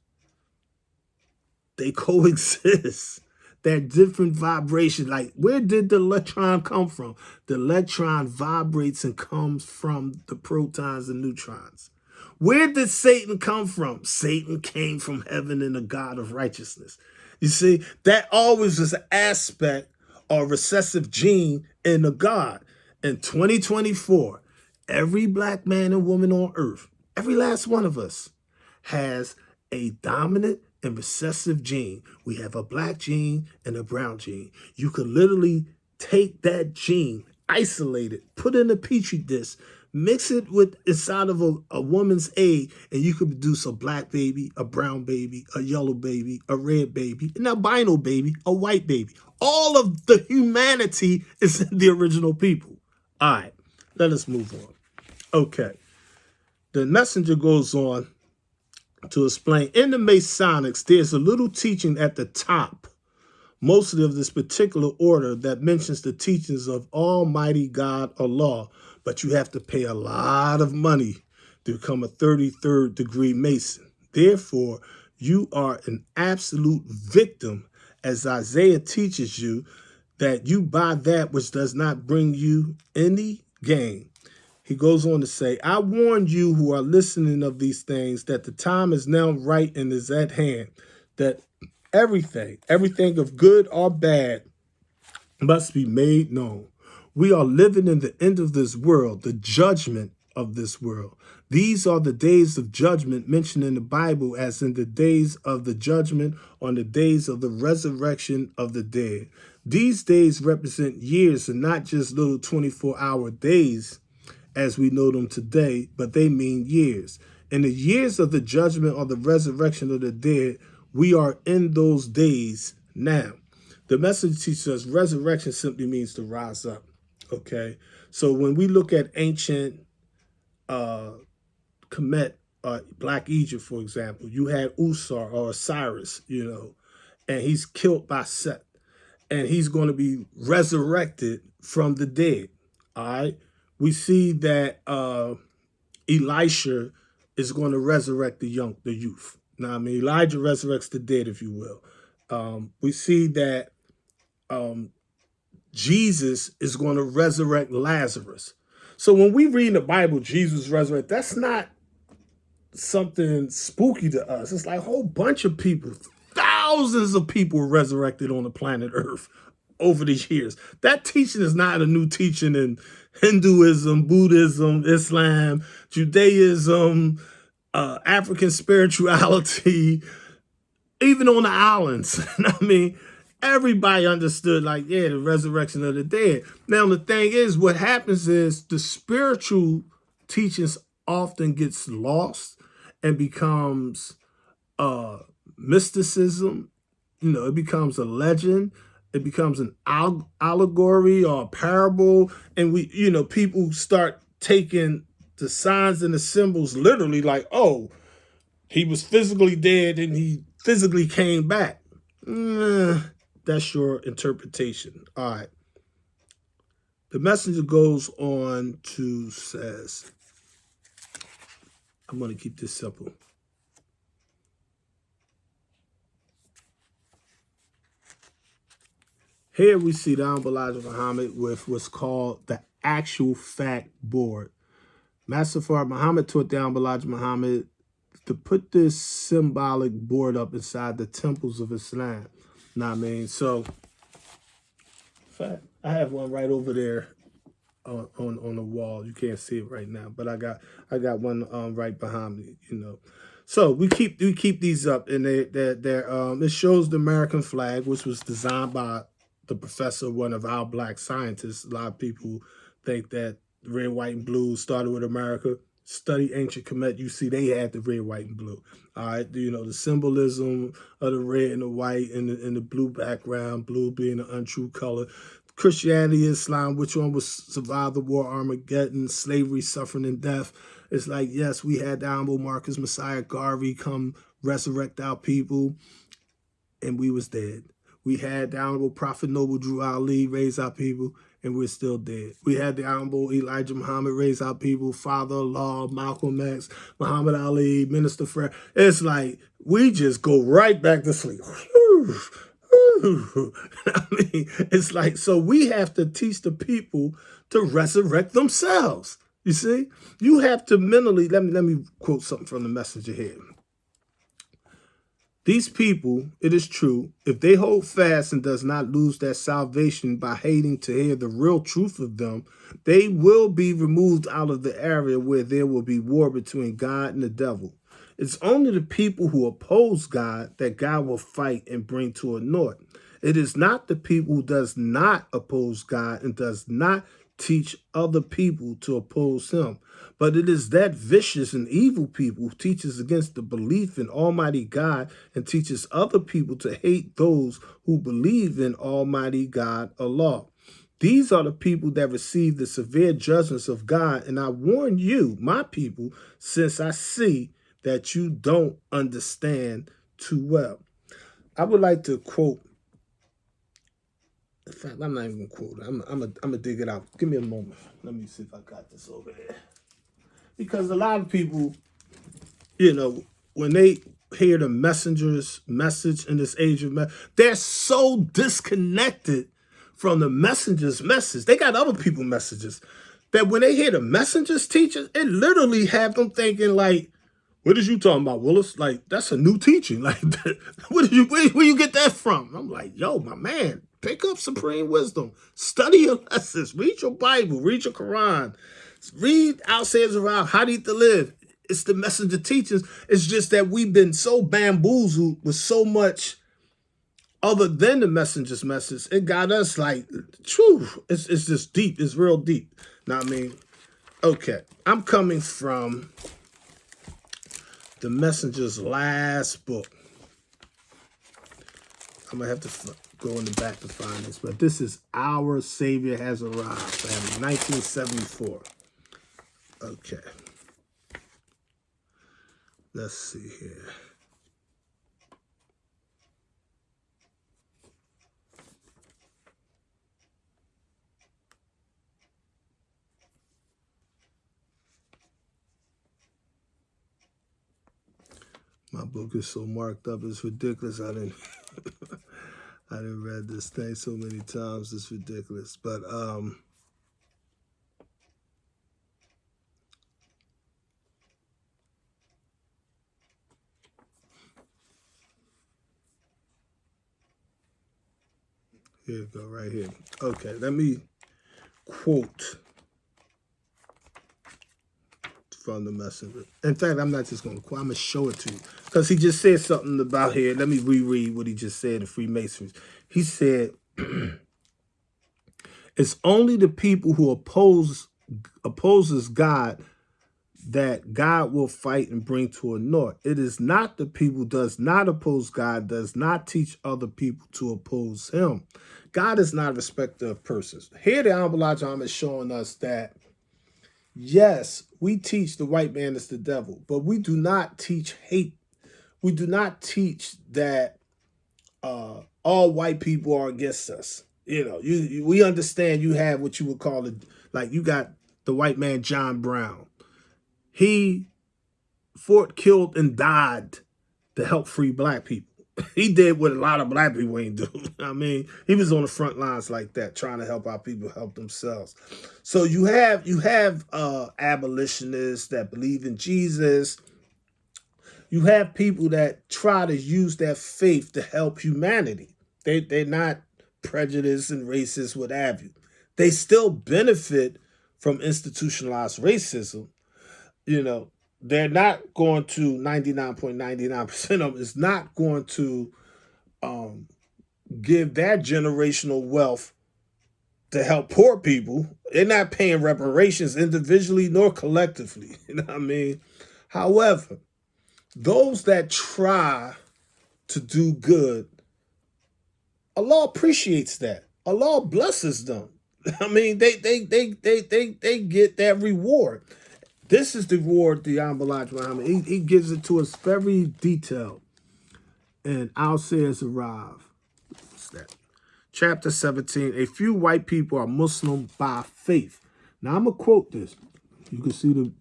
They coexist. They're different vibrations. Like, where did the electron come from? The electron vibrates and comes from the protons and neutrons. Where did Satan come from? Satan came from heaven and the God of righteousness. You see, that always is an aspect or recessive gene in the God. In 2024, every black man and woman on earth, every last one of us, has a dominant and recessive gene. We have a black gene and a brown gene. You could literally take that gene, isolate it, put it in a petri dish, mix it with inside of a woman's egg, and you could produce a black baby, a brown baby, a yellow baby, a red baby, an albino baby, a white baby. All of the humanity is in the original people. All right, let us move on. Okay. The messenger goes on to explain, in the Masonics, there's a little teaching at the top, mostly of this particular order, that mentions the teachings of Almighty God Allah, but you have to pay a lot of money to become a 33rd degree Mason. Therefore, you are an absolute victim, as Isaiah teaches you, that you buy that which does not bring you any gain. He goes on to say, I warn you who are listening of these things that the time is now right and is at hand, that everything of good or bad must be made known. We are living in the end of this world, the judgment of this world. These are the days of judgment mentioned in the Bible as in the days of the judgment on the days of the resurrection of the dead. These days represent years and not just little 24-hour days as we know them today, but they mean years. In the years of the judgment or the resurrection of the dead, we are in those days now. The message teaches us resurrection simply means to rise up, okay? So when we look at ancient Kemet, Black Egypt, for example, you had Usar or Osiris, and he's killed by Set, and he's going to be resurrected from the dead, all right? We see that Elisha is going to resurrect the youth. Now, I mean, Elijah resurrects the dead, if you will. We see that Jesus is going to resurrect Lazarus. So when we read in the Bible, Jesus resurrected, that's not something spooky to us. It's like a whole bunch of people, thousands of people were resurrected on the planet Earth over the years. That teaching is not a new teaching in Hinduism, Buddhism, Islam, Judaism, African spirituality, even on the islands. I mean, everybody understood, like, yeah, the resurrection of the dead. Now, the thing is, what happens is the spiritual teachings often gets lost and becomes mysticism. It becomes a legend. It becomes an allegory or a parable. And people start taking the signs and the symbols literally, like, oh, he was physically dead and he physically came back. That's your interpretation. All right. The messenger goes on to says, I'm going to keep this simple. Here we see the Honorable Elijah Muhammad with what's called the actual fact board. Master Farrakhan Muhammad taught the Honorable Elijah Muhammad to put this symbolic board up inside the temples of Islam. Know what I mean? So, in fact, I have one right over there on the wall. You can't see it right now, but I got one right behind me. So we keep these up, and it shows the American flag, which was designed by the professor, one of our black scientists. A lot of people think that red, white, and blue started with America. Study ancient Kemet, you see they had the red, white, and blue. All right, you know, the symbolism of the red and the white and the blue background, blue being an untrue color. Christianity, Islam, which one was survive the war, Armageddon, slavery, suffering, and death? It's like, yes, we had the Honorable Marcus Messiah Garvey come resurrect our people, and we was dead. We had the Honorable Prophet Noble Drew Ali raise our people, and we're still dead. We had the Honorable Elijah Muhammad raise our people, Father-in-law, Malcolm X, Muhammad Ali, Minister Farrakhan. It's like, we just go right back to sleep. I mean, it's like, so we have to teach the people to resurrect themselves. You see? You have to mentally, let me quote something from the messenger here. These people, it is true, if they hold fast and does not lose their salvation by hating to hear the real truth of them, they will be removed out of the area where there will be war between God and the devil. It's only the people who oppose God that God will fight and bring to a naught. It is not the people who does not oppose God and does not teach other people to oppose him. But it is that vicious and evil people who teaches against the belief in Almighty God and teaches other people to hate those who believe in Almighty God, Allah. These are the people that receive the severe judgments of God. And I warn you, my people, since I see that you don't understand too well. I would like to quote. In fact, I'm not even going to quote it. I'm going to dig it out. Give me a moment. Let me see if I got this over here. Because a lot of people, you know, when they hear the messenger's message in this age of they're so disconnected from the messenger's message. They got other people's messages that when they hear the messenger's teaching, it literally have them thinking like, what is you talking about, Willis? Like, that's a new teaching. Like, where you get that from? I'm like, yo, my man, pick up supreme wisdom. Study your lessons. Read your Bible. Read your Quran. Read Outsiders Around Hadith to Live. It's the messenger teachings. It's just that we've been so bamboozled with so much other than the messenger's message. It got us like, true. It's just deep. It's real deep. Now, I mean, okay. I'm coming from the messenger's last book. I'm going to have to go in the back to find this. But this is Our Savior Has Arrived, family, 1974. Okay. Let's see here. My book is so marked up, it's ridiculous. I didn't read this thing so many times, it's ridiculous. But here you go, right here. Okay, let me quote from the messenger. In fact, I'm not just going to quote, I'm going to show it to you. Because he just said something about here. Let me reread what he just said in Freemasonry. He said, it's only the people who opposes God that God will fight and bring to a naught. It is not the people who does not oppose God, does not teach other people to oppose him. God is not a respecter of persons. Here the Honorable Elijah is showing us that, yes, we teach the white man is the devil, but we do not teach hate. We do not teach that all white people are against us. You know, we understand you have what you would call it, like you got the white man John Brown. He fought, killed, and died to help free black people. He did what a lot of black people ain't do. I mean, he was on the front lines like that, trying to help our people help themselves. So you have abolitionists that believe in Jesus. You have people that try to use their faith to help humanity. They're not prejudiced and racist, what have you. They still benefit from institutionalized racism. You know, they're not going to 99.99% of them is not going to give that generational wealth to help poor people. They're not paying reparations individually nor collectively. You know what I mean? However, those that try to do good, Allah appreciates that. Allah blesses them. I mean, they get that reward. This is the reward the Elijah Muhammad. He gives it to us very detailed. And I'll say it's arrived. What's that? Chapter 17. A few white people are Muslim by faith. Now I'm gonna quote this. You can see the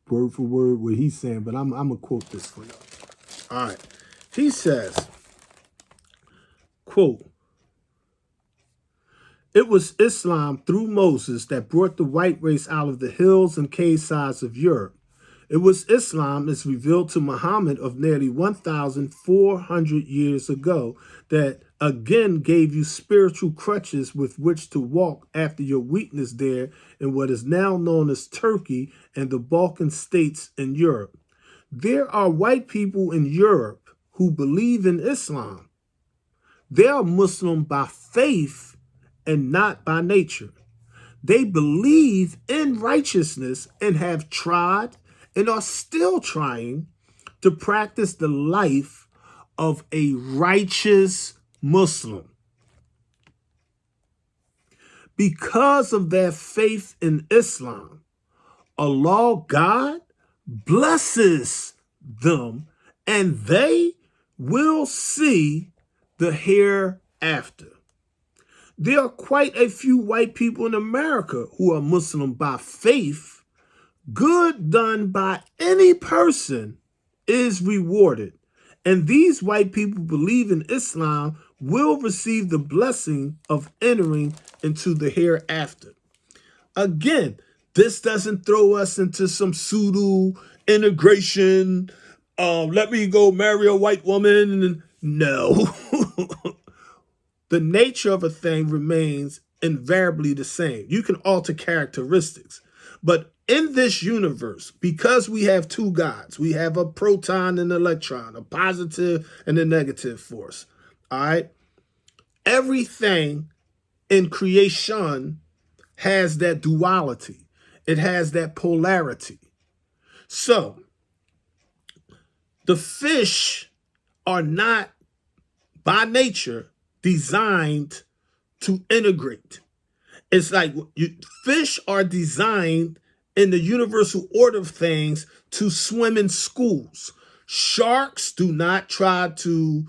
word for word what he's saying, but I'm gonna quote this for y'all. All right. He says, quote, "It was Islam through Moses that brought the white race out of the hills and cave sides of Europe. It was Islam as revealed to Muhammad of nearly 1,400 years ago that again gave you spiritual crutches with which to walk after your weakness there in what is now known as Turkey and the Balkan states in Europe. There are white people in Europe who believe in Islam. They are Muslim by faith and not by nature. They believe in righteousness and have tried and are still trying to practice the life of a righteous Muslim. Because of their faith in Islam, Allah, God, blesses them and they will see the hereafter. There are quite a few white people in America who are Muslim by faith. Good done by any person is rewarded. And these white people believe in Islam will receive the blessing of entering into the hereafter." Again, this doesn't throw us into some pseudo integration. Let me go marry a white woman. No. The nature of a thing remains invariably the same. You can alter characteristics. But in this universe, because we have two gods, we have a proton and an electron, a positive and a negative force. All right. Everything in creation has that duality. It has that polarity. So the fish are not by nature designed to integrate. It's like fish are designed in the universal order of things to swim in schools. Sharks do not try to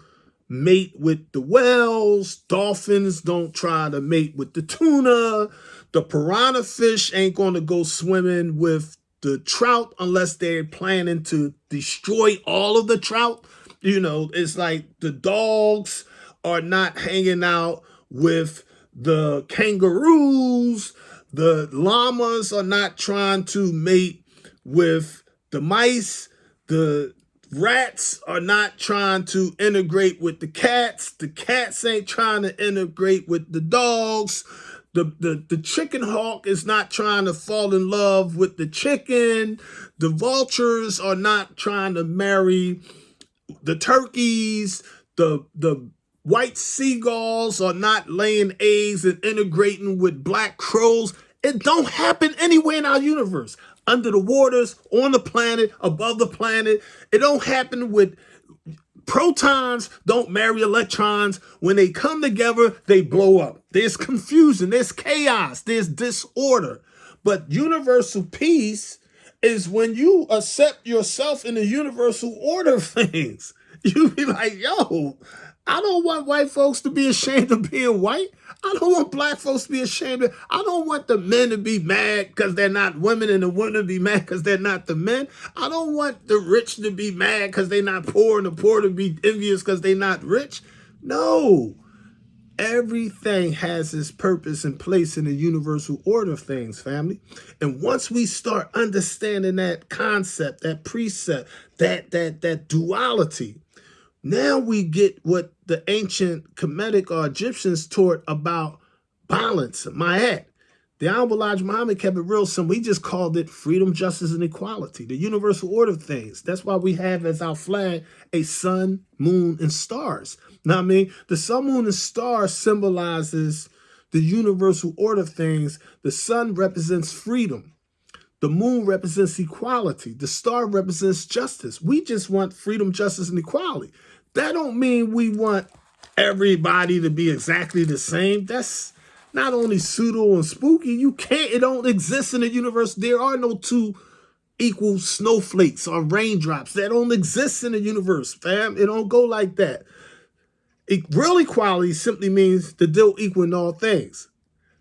mate with the whales. Dolphins don't try to mate with the tuna. The piranha fish ain't going to go swimming with the trout unless they're planning to destroy all of the trout. You know, it's like the dogs are not hanging out with the kangaroos. The llamas are not trying to mate with the mice. The rats are not trying to integrate with the cats. The cats ain't trying to integrate with the dogs. The chicken hawk is not trying to fall in love with the chicken. The vultures are not trying to marry the turkeys. The white seagulls are not laying eggs and integrating with black crows. It don't happen anywhere in our universe. Under the waters, on the planet, above the planet. It don't happen with protons don't marry electrons. When they come together, they blow up. There's confusion, there's chaos, there's disorder. But universal peace is when you accept yourself in the universal order of things. You be like, yo, I don't want white folks to be ashamed of being white. I don't want black folks to be ashamed of. I don't want the men to be mad because they're not women and the women to be mad because they're not the men. I don't want the rich to be mad because they're not poor and the poor to be envious because they're not rich. No. Everything has its purpose and place in the universal order of things, family. And once we start understanding that concept, that precept, that duality, now we get what the ancient Kemetic or Egyptians taught about balance, ma'at. The Honorable Elijah Muhammad kept it real simple. He just called it freedom, justice, and equality, the universal order of things. That's why we have as our flag a sun, moon, and stars. Now, I mean, the sun, moon, and stars symbolizes the universal order of things. The sun represents freedom. The moon represents equality. The star represents justice. We just want freedom, justice, and equality. That don't mean we want everybody to be exactly the same. That's not only pseudo and spooky. You can't, it don't exist in the universe. There are no two equal snowflakes or raindrops. That don't exist in the universe, fam. It don't go like that. Real equality simply means to deal equal in all things.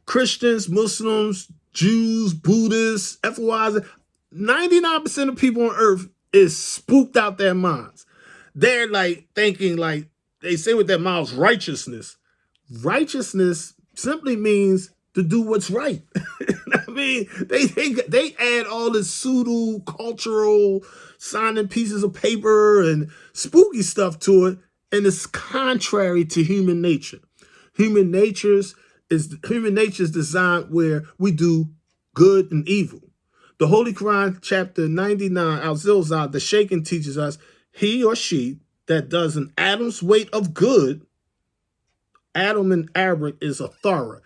Christians, Muslims, Jews, Buddhists, FYs, 99% of people on earth is spooked out their minds. They're like thinking, like they say with their mouths, righteousness. Righteousness simply means to do what's right. I mean, they add all this pseudo cultural signing pieces of paper and spooky stuff to it, and it's contrary to human nature. Human nature is designed where we do good and evil. The Holy Qur'an, chapter 99, Al-Zilzal, the Shaken teaches us, he or she that does an atom's weight of good, atom in Arabic is a thara.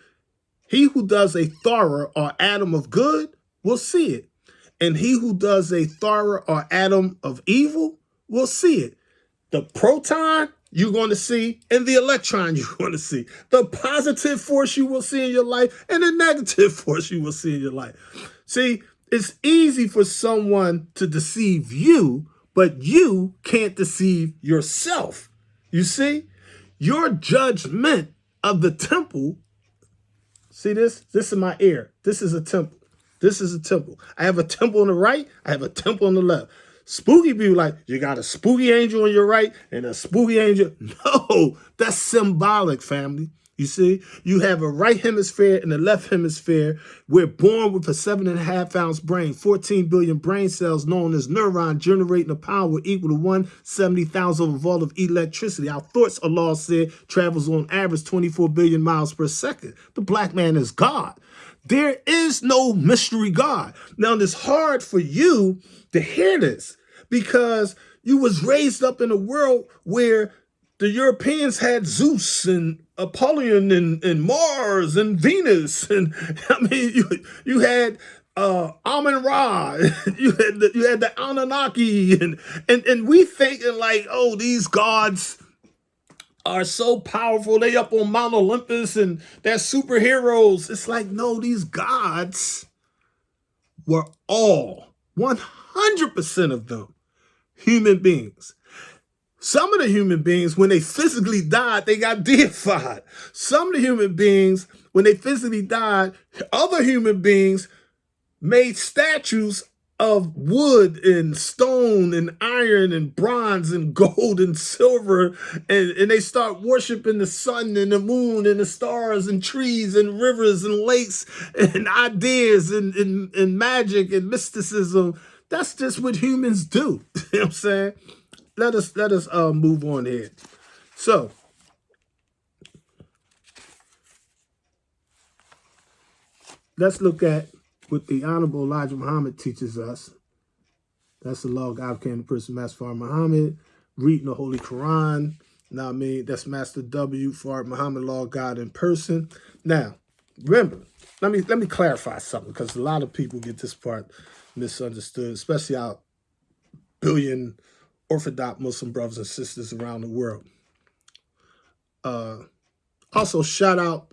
He who does a thara or atom of good will see it. And he who does a thara or atom of evil will see it. The proton you're going to see, and the electron you're going to see. The positive force you will see in your life, and the negative force you will see in your life. See, it's easy for someone to deceive you, but you can't deceive yourself. You see, your judgment of the temple, see this? This is my ear. This is a temple. This is a temple. I have a temple on the right. I have a temple on the left. Spooky people like, you got a spooky angel on your right and a spooky angel. No, that's symbolic, family. You see, you have a right hemisphere and a left hemisphere. We're born with a 7.5 ounce brain, 14 billion brain cells known as neurons generating a power equal to 1/70,000 of a volt of electricity. Our thoughts, Allah said, travels on average 24 billion miles per second. The black man is God. There is no mystery God. Now, it's hard for you to hear this because you was raised up in a world where the Europeans had Zeus and Apollyon and Mars and Venus. And I mean, you had Amun-Ra, you had the Anunnaki, and we thinking like, oh, these gods are so powerful. They up on Mount Olympus and they're superheroes. It's like, no, these gods were all 100% of them human beings. Some of the human beings, when they physically died, they got deified. Some of the human beings, when they physically died, other human beings made statues of wood and stone and iron and bronze and gold and silver, and they start worshiping the sun and the moon and the stars and trees and rivers and lakes and ideas and magic and mysticism. That's just what humans do. You know what I'm saying? Let us move on here. So, let's look at what the Honorable Elijah Muhammad teaches us. That's the law of God became the person, Master Farrakhan Muhammad, reading the Holy Qur'an. Now, I mean, that's Master W. Farrakhan Muhammad, law of God in person. Now, remember, let me clarify something, because a lot of people get this part misunderstood, especially our billion Orthodox Muslim brothers and sisters around the world. Also, shout out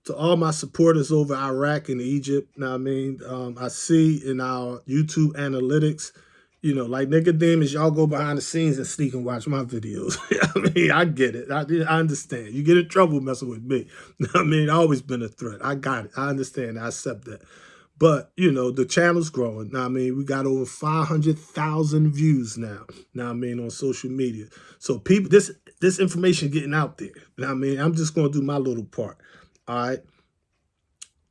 to all my supporters over Iraq and Egypt. Now, I mean, I see in our YouTube analytics, you know, like Nicodemus, y'all go behind the scenes and sneak and watch my videos. I mean, I get it. I understand. You get in trouble messing with me. I mean, I've always been a threat. I got it. I understand. I accept that. But, you know, the channel's growing. Now, I mean, we got over 500,000 views now. Now, I mean, on social media. So people, this information getting out there. Now, I mean, I'm just going to do my little part. All right.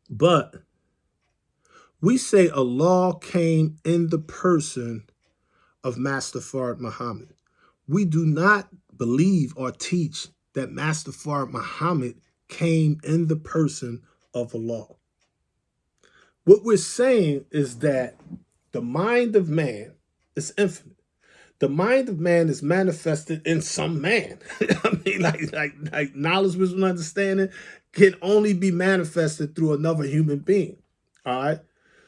But we say Allah came in the person of Master Farrakhan Muhammad. We do not believe or teach that Master Farrakhan Muhammad came in the person of Allah. What we're saying is that the mind of man is infinite. The mind of man is manifested in some man. I mean, like knowledge, wisdom, and understanding can only be manifested through another human being. All right.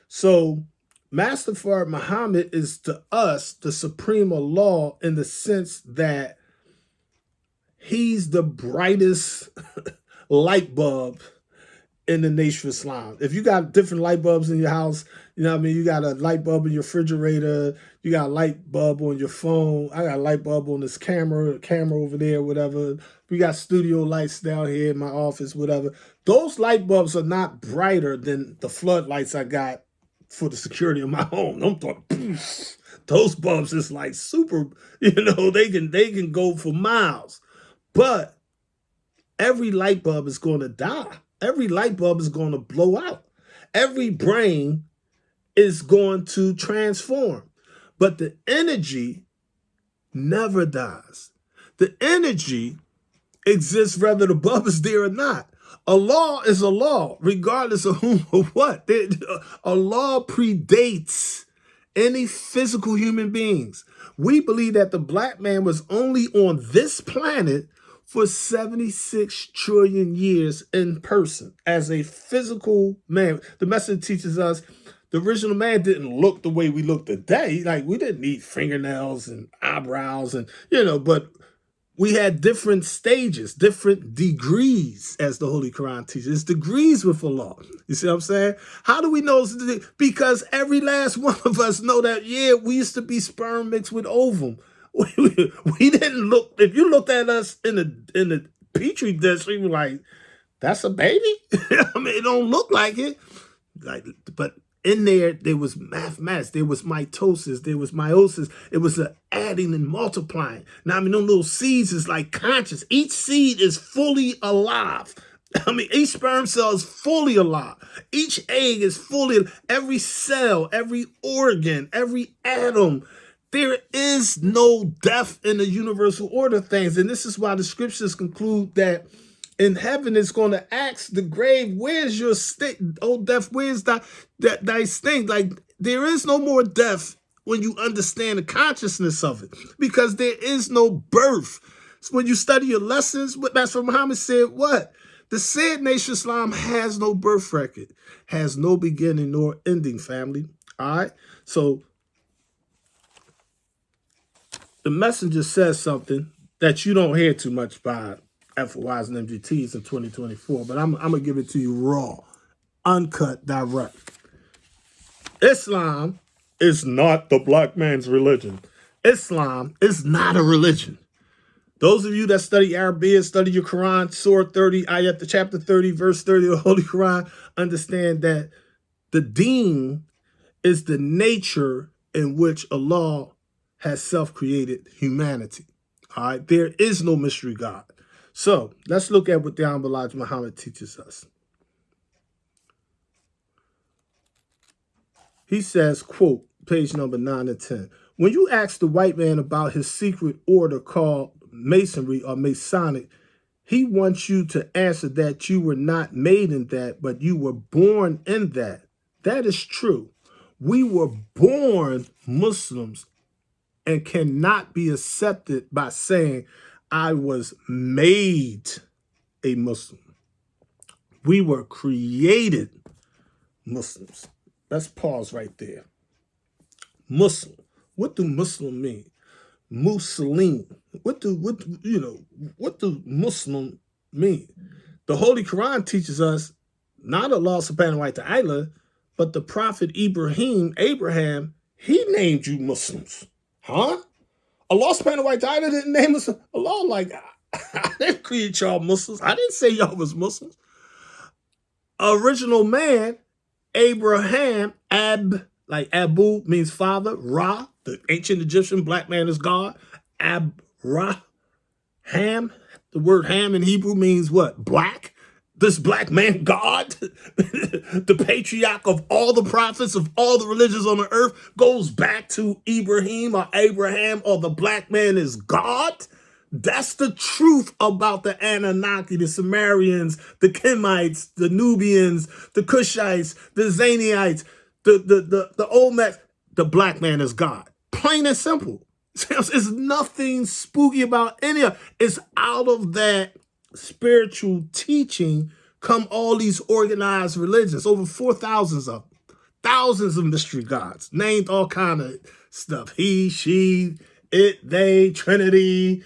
So Master Farrakhan Muhammad is to us the supreme law in the sense that he's the brightest light bulb in the nation of Islam. If you got different light bulbs in your house, you know what I mean? You got a light bulb in your refrigerator, you got a light bulb on your phone, I got a light bulb on this camera over there, whatever. We got studio lights down here in my office, whatever. Those light bulbs are not brighter than the floodlights I got for the security of my home. I'm talking, those bulbs is like super, they can go for miles. But every light bulb is going to die. Every light bulb is going to blow out. Every brain is going to transform. But the energy never dies. The energy exists whether the bulb is there or not. A law is a law, regardless of whom or what. A law predates any physical human beings. We believe that the black man was only on this planet for 76 trillion years in person as a physical man. The message teaches us the original man didn't look the way we look today. Like, we didn't need fingernails and eyebrows and, but we had different stages, different degrees, as the Holy Qur'an teaches. It's degrees with Allah. You see what I'm saying? How do we know? Because every last one of us know that, we used to be sperm mixed with ovum. We didn't look. If you looked at us in the petri dish, we were like, "That's a baby." I mean, it don't look like it. But in there was mathematics. There was mitosis. There was meiosis. It was a adding and multiplying. Now, I mean, those little seeds is like conscious. Each seed is fully alive. I mean, each sperm cell is fully alive. Each egg is fully. Every cell, every organ, every atom. There is no death in the universal order of things. And this is why the scriptures conclude that in heaven it's going to ask the grave, where's your sting? Oh, death, where's thy sting? Like, there is no more death when you understand the consciousness of it, because there is no birth. So when you study your lessons, that's what Muhammad said, what? The said nation Islam has no birth record, has no beginning nor ending, family. All right? So the messenger says something that you don't hear too much by FYs and MGTs in 2024, but I'm going to give it to you raw, uncut, direct. Islam is not the black man's religion. Islam is not a religion. Those of you that study Arabic, study your Quran, Surah 30, Ayat, chapter 30, verse 30 of the Holy Qur'an, understand that the deen is the nature in which Allah has self-created humanity. All right, there is no mystery God. So let's look at what the Honorable Elijah Muhammad teaches us. He says, quote, page number 9 and 10. When you ask the white man about his secret order called Masonry or Masonic, he wants you to answer that you were not made in that, but you were born in that. That is true. We were born Muslims and cannot be accepted by saying, I was made a Muslim. We were created Muslims. Let's pause right there. Muslim. What do Muslim mean? Muslim. What do Muslim mean? The Holy Qur'an teaches us not Allah subhanahu wa ta'ala, but the Prophet Abraham, he named you Muslims. Huh? Allah subhanahu wa ta'ala didn't name us. Allah, like, I didn't create y'all Muslims. I didn't say y'all was Muslims. Original man, Abraham, like Abu means father, Ra, the ancient Egyptian black man is God. Abraham, the word ham in Hebrew means what? Black. This black man, God, the patriarch of all the prophets of all the religions on the earth, goes back to Ibrahim or Abraham, or the black man is God. That's the truth about the Anunnaki, the Sumerians, the Kemites, the Nubians, the Cushites, the Zaniites, the Olmecs. The black man is God. Plain and simple. There's nothing spooky about any of it. It's out of that spiritual teaching come all these organized religions, over 4,000 of them. Thousands of mystery gods, named all kind of stuff. He, she, it, they, Trinity,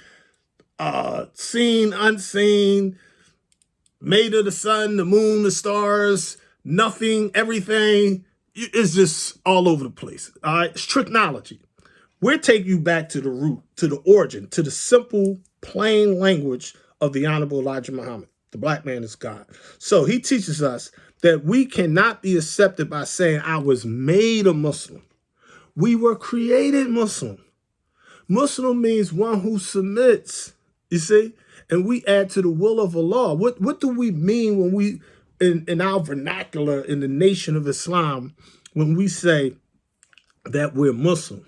seen, unseen, made of the sun, the moon, the stars, nothing, everything. It's just all over the place. All right, it's tricknology. We're taking you back to the root, to the origin, to the simple, plain language of the Honorable Elijah Muhammad. The black man is God. So he teaches us that we cannot be accepted by saying, I was made a Muslim. We were created Muslim. Muslim means one who submits, you see? And we add to the will of Allah. What do we mean when we, in our vernacular, in the nation of Islam, when we say that we're Muslim?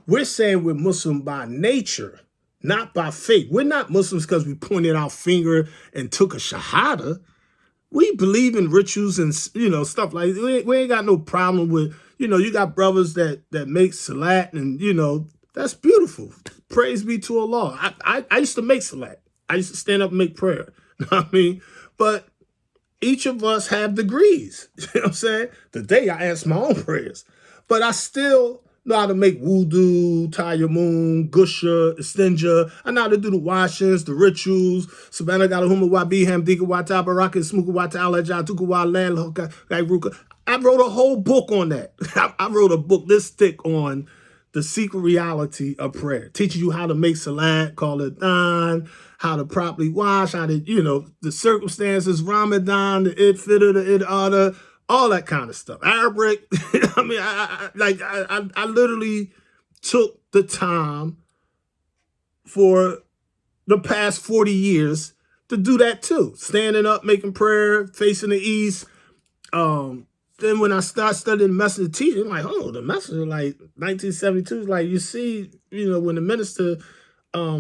We're saying we're Muslim by nature, not by faith. We're not Muslims because we pointed our finger and took a shahada. We believe in rituals and, stuff like that. We ain't got no problem with, you got brothers that make salat and, that's beautiful. Praise be to Allah. I used to make salat. I used to stand up and make prayer. You know what I mean? But each of us have degrees. You know what I'm saying? Today I answer my own prayers. But I still know how to make wudu, tayammum, gusha, istinja. I know how to do the washings, the rituals. Sabana got a huma wabi hamdika wata baraka smuka wata alaja tuka wa lal ruka. I wrote a whole book on that. I wrote a book this thick on the secret reality of prayer, teaching you how to make salat, call it dan, how to properly wash, how to, the circumstances, Ramadan, the id fitter, the id ada, all that kind of stuff. Arabic. I mean, I literally took the time for the past 40 years to do that too. Standing up, making prayer, facing the east. Then when I started studying Masonry teaching, I'm like, oh, the Masonry, like 1972, like you see, when the minister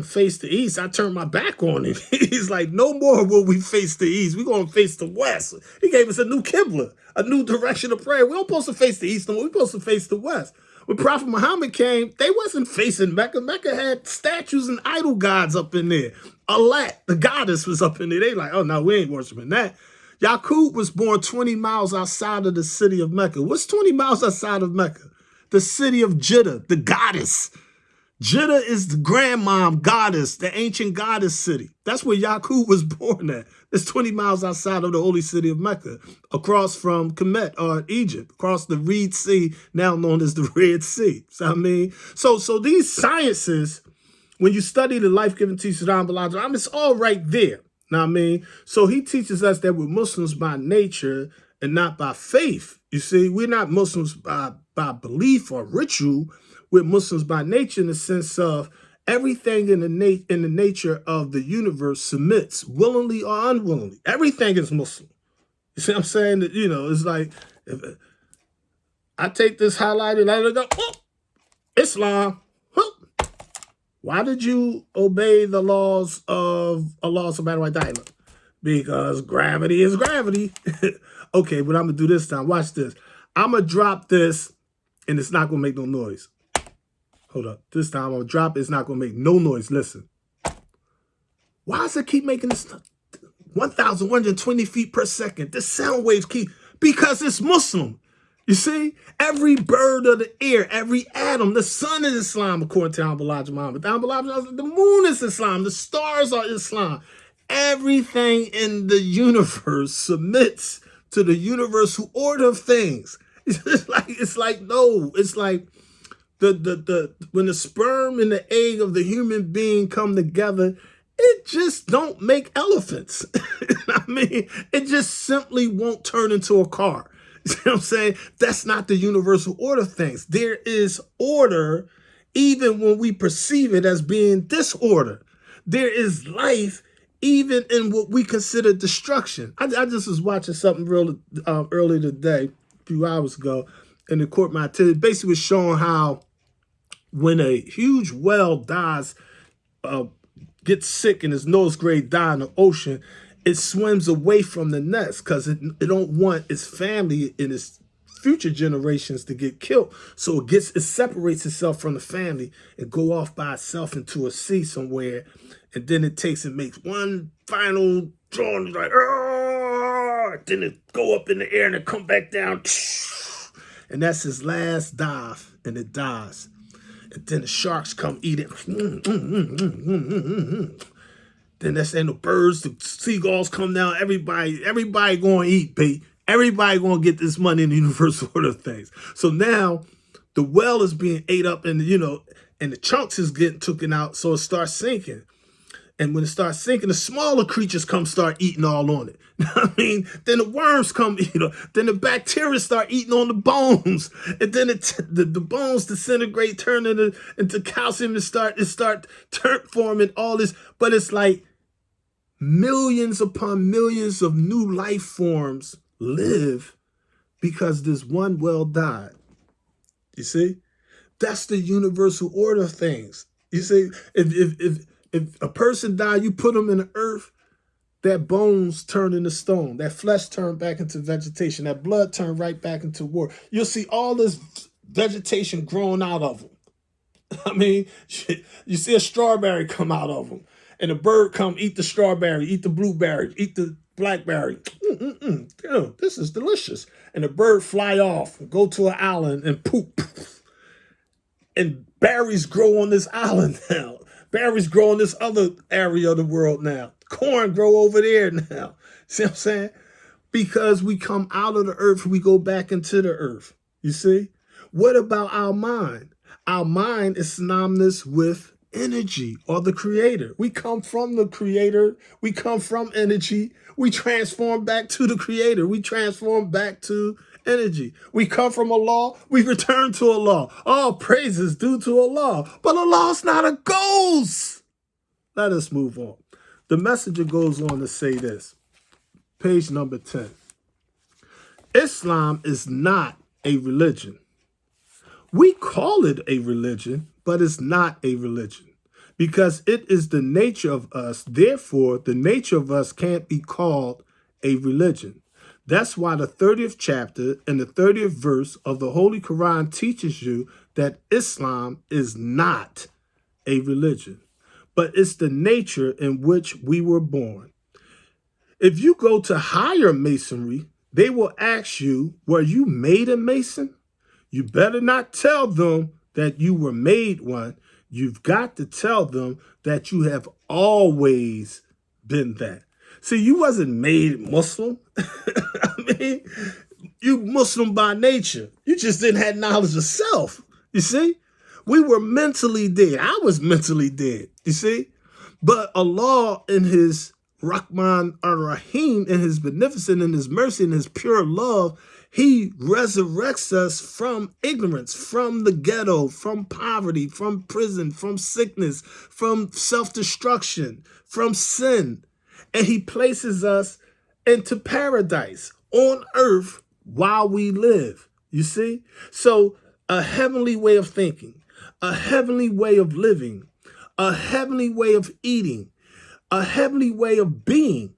faced the east, I turned my back on him. He's like, no more will we face the east. We're going to face the west. He gave us a new Qibla, a new direction of prayer. We don't supposed to face the east, no more. We're supposed to face the west. When Prophet Muhammad came, they wasn't facing Mecca. Mecca had statues and idol gods up in there. Alat, the goddess, was up in there. They like, oh, no, we ain't worshiping that. Yaqub was born 20 miles outside of the city of Mecca. What's 20 miles outside of Mecca? The city of Jeddah, the goddess. Jeddah is the grandmom goddess, the ancient goddess city. That's where Yaqub was born at. It's 20 miles outside of the holy city of Mecca, across from Kemet, or Egypt, across the Red Sea, now known as the Red Sea. So, so these sciences, when you study the life-giving teachings of Elijah, it's all right there. Know what I mean? So he teaches us that we're Muslims by nature and not by faith. You see, we're not Muslims by belief or ritual. We're Muslims by nature in the sense of everything in the nature of the universe submits, willingly or unwillingly. Everything is Muslim. You see what I'm saying? That, it's like, if I take this highlighter and I go, oh, Islam. Why did you obey the laws of Allah subhanahu wa ta'ala? Because gravity is gravity. Okay, what I'm going to do this time, watch this. I'm going to drop this, and it's not going to make no noise. Hold up. This time I'm going to drop it. It's not going to make no noise. Listen. Why does it keep making this 1,120 feet per second? The sound waves keep, because it's Muslim. You see, every bird of the air, every atom, the sun is Islam, according to Elijah Muhammad. The moon is Islam. The stars are Islam. Everything in the universe submits to the universal order of things. It's like when the sperm and the egg of the human being come together, it just don't make elephants. It just simply won't turn into a car. You know what I'm saying? That's not the universal order of things. There is order even when we perceive it as being disorder. There is life even in what we consider destruction. I just was watching something real earlier today, a few hours ago, in the court my activity. Basically was showing how when a huge whale dies, gets sick and his nose grade die in the ocean, it swims away from the nest because it don't want its family and its future generations to get killed. So it separates itself from the family and go off by itself into a sea somewhere. And then it takes and makes one final draw and like, then it go up in the air and it come back down. And that's his last dive, and it dies. And then the sharks come eat it. Then that's and the birds, the seagulls come down. Everybody gonna eat, babe. Everybody gonna get this money in the universal order of things. So now the well is being ate up, and and the chunks is getting taken out, so it starts sinking. And when it starts sinking, the smaller creatures come start eating all on it. I mean, then the worms come eat it. Then the bacteria start eating on the bones. And then the bones disintegrate, turn into calcium and start forming all this. But it's like millions upon millions of new life forms live because this one well died. You see? That's the universal order of things. You see, if a person died, you put them in the earth, that bones turn into stone, that flesh turn back into vegetation, that blood turn right back into water. You'll see all this vegetation growing out of them. I mean, you see a strawberry come out of them, and a bird come eat the strawberry, eat the blueberry, eat the blackberry. This is delicious. And the bird fly off, go to an island and poop. And berries grow on this island now. Berries grow in this other area of the world now. Corn grow over there now. See what I'm saying? Because we come out of the earth, we go back into the earth. You see? What about our mind? Our mind is synonymous with energy or the creator. We come from the creator. We come from energy. We transform back to the creator. We transform back to energy. We come from Allah, we return to Allah. All praises due to Allah. But Allah's not a ghost. Let us move on. The messenger goes on to say this. Page number 10. Islam is not a religion. We call it a religion, but it's not a religion because it is the nature of us. Therefore, the nature of us can't be called a religion. That's why the 30th chapter and the 30th verse of the Holy Qur'an teaches you that Islam is not a religion, but it's the nature in which we were born. If you go to higher masonry, they will ask you, were you made a mason? You better not tell them that you were made one. You've got to tell them that you have always been that. See, you wasn't made Muslim. I mean, you Muslim by nature. You just didn't have knowledge of self. You see? We were mentally dead. I was mentally dead. You see? But Allah in his Rahman ar-Rahim, in his beneficence, in his mercy, in his pure love, he resurrects us from ignorance, from the ghetto, from poverty, from prison, from sickness, from self-destruction, from sin. And he places us into paradise on earth while we live. You see? So a heavenly way of thinking, a heavenly way of living, a heavenly way of eating, a heavenly way of being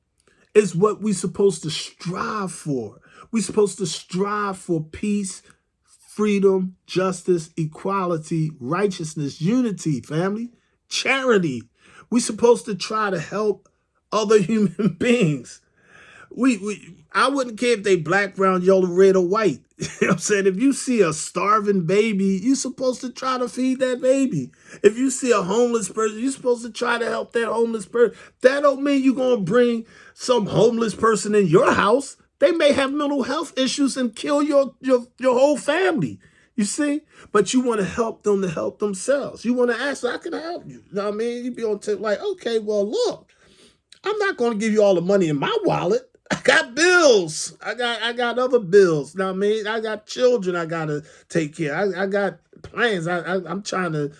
is what we're supposed to strive for. We're supposed to strive for peace, freedom, justice, equality, righteousness, unity, family, charity. We're supposed to try to help other human beings. I wouldn't care if they black, brown, yellow, red, or white. You know what I'm saying? If you see a starving baby, you're supposed to try to feed that baby. If you see a homeless person, you're supposed to try to help that homeless person. That don't mean you're going to bring some homeless person in your house. They may have mental health issues and kill your whole family. You see? But you want to help them to help themselves. You want to ask, how can I help you? You know what I mean? You be on like, okay, well, look, I'm not going to give you all the money in my wallet. I got bills. I got other bills. You know what I mean? I got children I got to take care of. I got plans. I'm trying to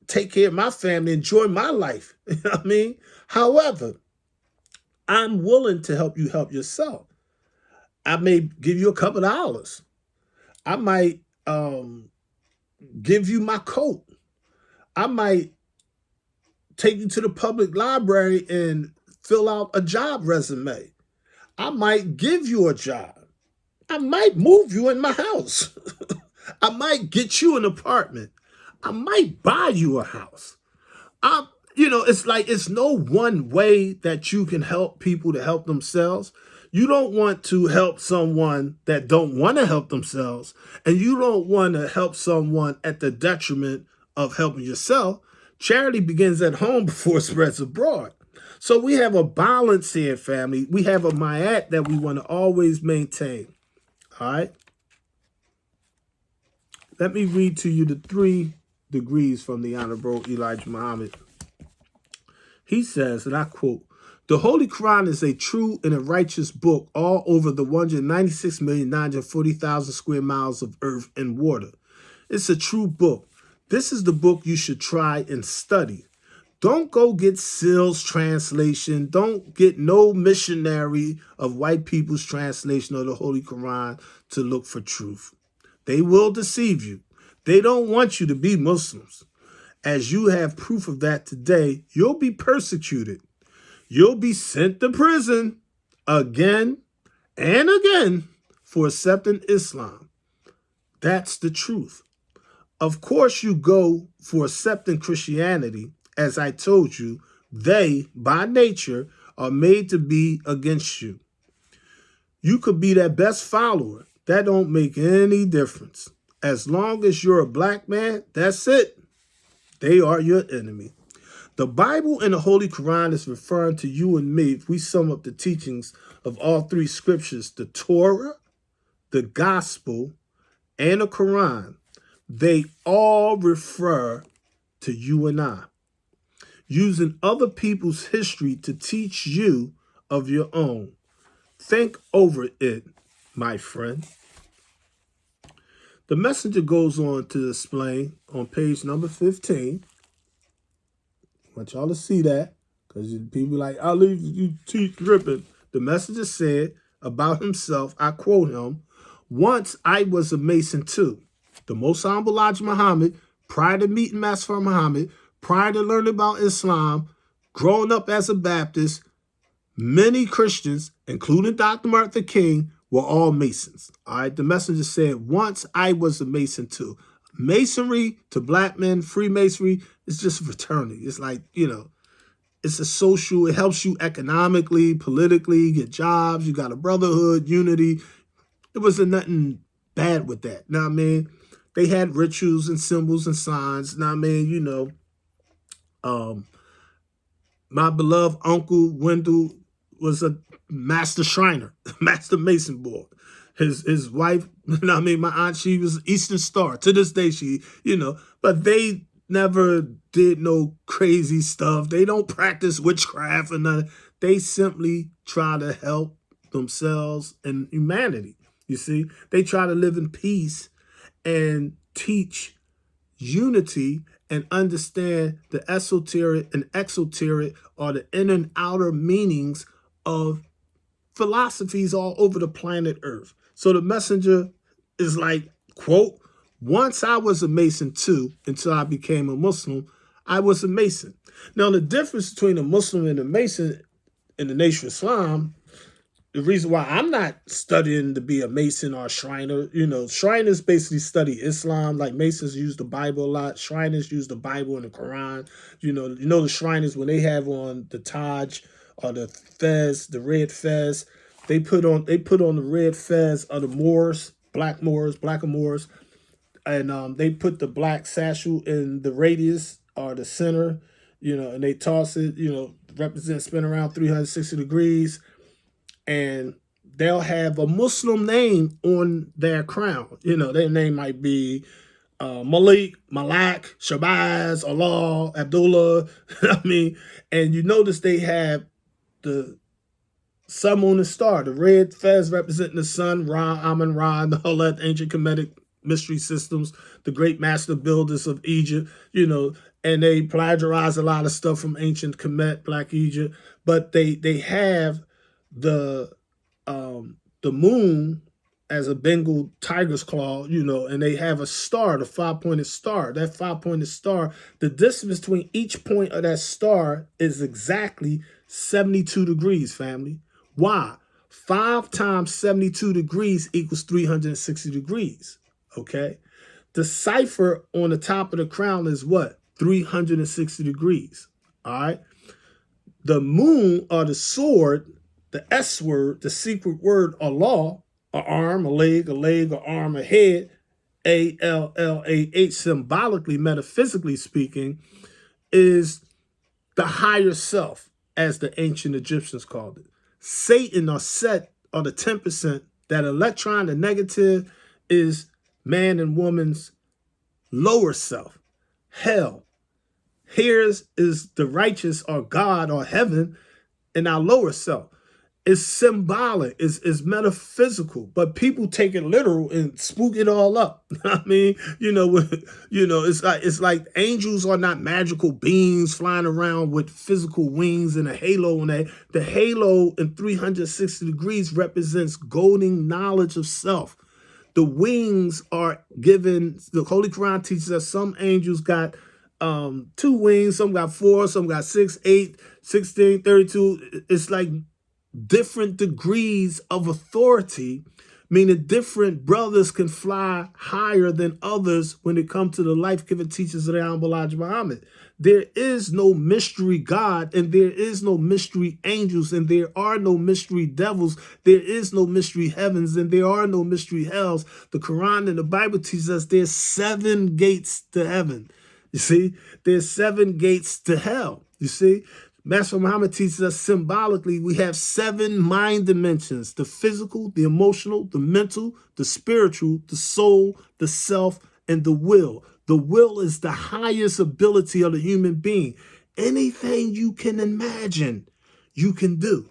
take care of my family, enjoy my life. You know what I mean? However, I'm willing to help you help yourself. I may give you a couple of dollars. I might give you my coat. I might take you to the public library and fill out a job resume. I might give you a job. I might move you in my house. I might get you an apartment. I might buy you a house. I, it's like it's no one way that you can help people to help themselves. You don't want to help someone that don't want to help themselves, and you don't want to help someone at the detriment of helping yourself. Charity begins at home before it spreads abroad. So we have a balance here, family. We have a mayat that we want to always maintain. All right? Let me read to you the 3 degrees from the Honorable Elijah Muhammad. He says, and I quote, "The Holy Qur'an is a true and a righteous book all over the 196,940,000 square miles of earth and water. It's a true book. This is the book you should try and study. Don't go get Seal's translation. Don't get no missionary of white people's translation of the Holy Qur'an to look for truth. They will deceive you. They don't want you to be Muslims. As you have proof of that today, you'll be persecuted. You'll be sent to prison again and again for accepting Islam. That's the truth. Of course, you go for accepting Christianity. As I told you, they, by nature, are made to be against you. You could be their best follower. That don't make any difference. As long as you're a black man, that's it. They are your enemy. The Bible and the Holy Qur'an is referring to you and me if we sum up the teachings of all 3 scriptures, the Torah, the Gospel, and the Qur'an. They all refer to you and I. Using other people's history to teach you of your own. Think over it, my friend. The messenger goes on to explain on page number 15. I want y'all to see that because people like, Alif, you teach dripping. The messenger said about himself, I quote him, "Once I was a Mason too. The Most Honorable Elijah Muhammad, prior to meeting Master Muhammad, prior to learning about Islam, growing up as a Baptist, many Christians, including Dr. Martin Luther King, were all Masons." All right, the messenger said, once I was a Mason too. Masonry to black men, Freemasonry, is just a fraternity. It's like, it's a social, it helps you economically, politically, get jobs, you got a brotherhood, unity. There wasn't nothing bad with that. Know what I mean? They had rituals and symbols and signs. Know what I mean? My beloved Uncle Wendell was a master Shriner, master Mason boy. His wife, my aunt, she was Eastern Star. To this day, but they never did no crazy stuff. They don't practice witchcraft or nothing. They simply try to help themselves and humanity. You see, they try to live in peace and teach unity and understand the esoteric and exoteric or the inner and outer meanings of philosophies all over the planet Earth. So the messenger is like, quote, "Once I was a Mason too, until I became a Muslim, I was a Mason." Now, the difference between a Muslim and a Mason in the nation of Islam, the reason why I'm not studying to be a Mason or a Shriner, Shriners basically study Islam, like Masons use the Bible a lot. Shriners use the Bible and the Quran. The Shriners, when they have on the Taj or the fez, the red fez, they put on the red fez of the Moors, black Moors, and they put the black satchel in the radius or the center, and they toss it, represent spin around 360 degrees. And they'll have a Muslim name on their crown. Their name might be Malik, Malak, Shabazz, Allah, Abdullah. And you notice they have the sun, moon, and star. The red fez representing the sun, Ra, Amun, Ra, and all that ancient Kemetic mystery systems, the great master builders of Egypt, and they plagiarize a lot of stuff from ancient Kemet, Black Egypt. But they have the moon as a Bengal tiger's claw, and they have a star, the 5-pointed star. That 5-pointed star, the distance between each point of that star is exactly 72 degrees, family. Why? 5 times 72 degrees equals 360 degrees, okay? The cipher on the top of the crown is what? 360 degrees, all right? The moon or the sword, the S word, the secret word, Allah, an arm, a leg, an arm, a head, ALLAH, symbolically, metaphysically speaking, is the higher self, as the ancient Egyptians called it. Satan or Set or the 10%, that electron, the negative, is man and woman's lower self. Hell. Here's is the righteous or God or heaven in our lower self. It's symbolic, it's metaphysical, but people take it literal and spook it all up. I mean, it's like angels are not magical beings flying around with physical wings and a halo, and the halo in 360 degrees represents golden knowledge of self. The wings are given, the Holy Qur'an teaches us some angels got 2 wings, some got 4, some got 6, 8, 16, 32. It's like different degrees of authority, meaning different brothers can fly higher than others when it comes to the life-giving teachings of the Honorable Elijah Muhammad. There is no mystery God, and there is no mystery angels, and there are no mystery devils. There is no mystery heavens, and there are no mystery hells. The Quran and the Bible teaches us there's 7 gates to heaven. You see, there's 7 gates to hell. You see, Master Muhammad teaches us symbolically we have 7 mind dimensions: the physical, the emotional, the mental, the spiritual, the soul, the self, and the will. The will is the highest ability of the human being. Anything you can imagine, you can do.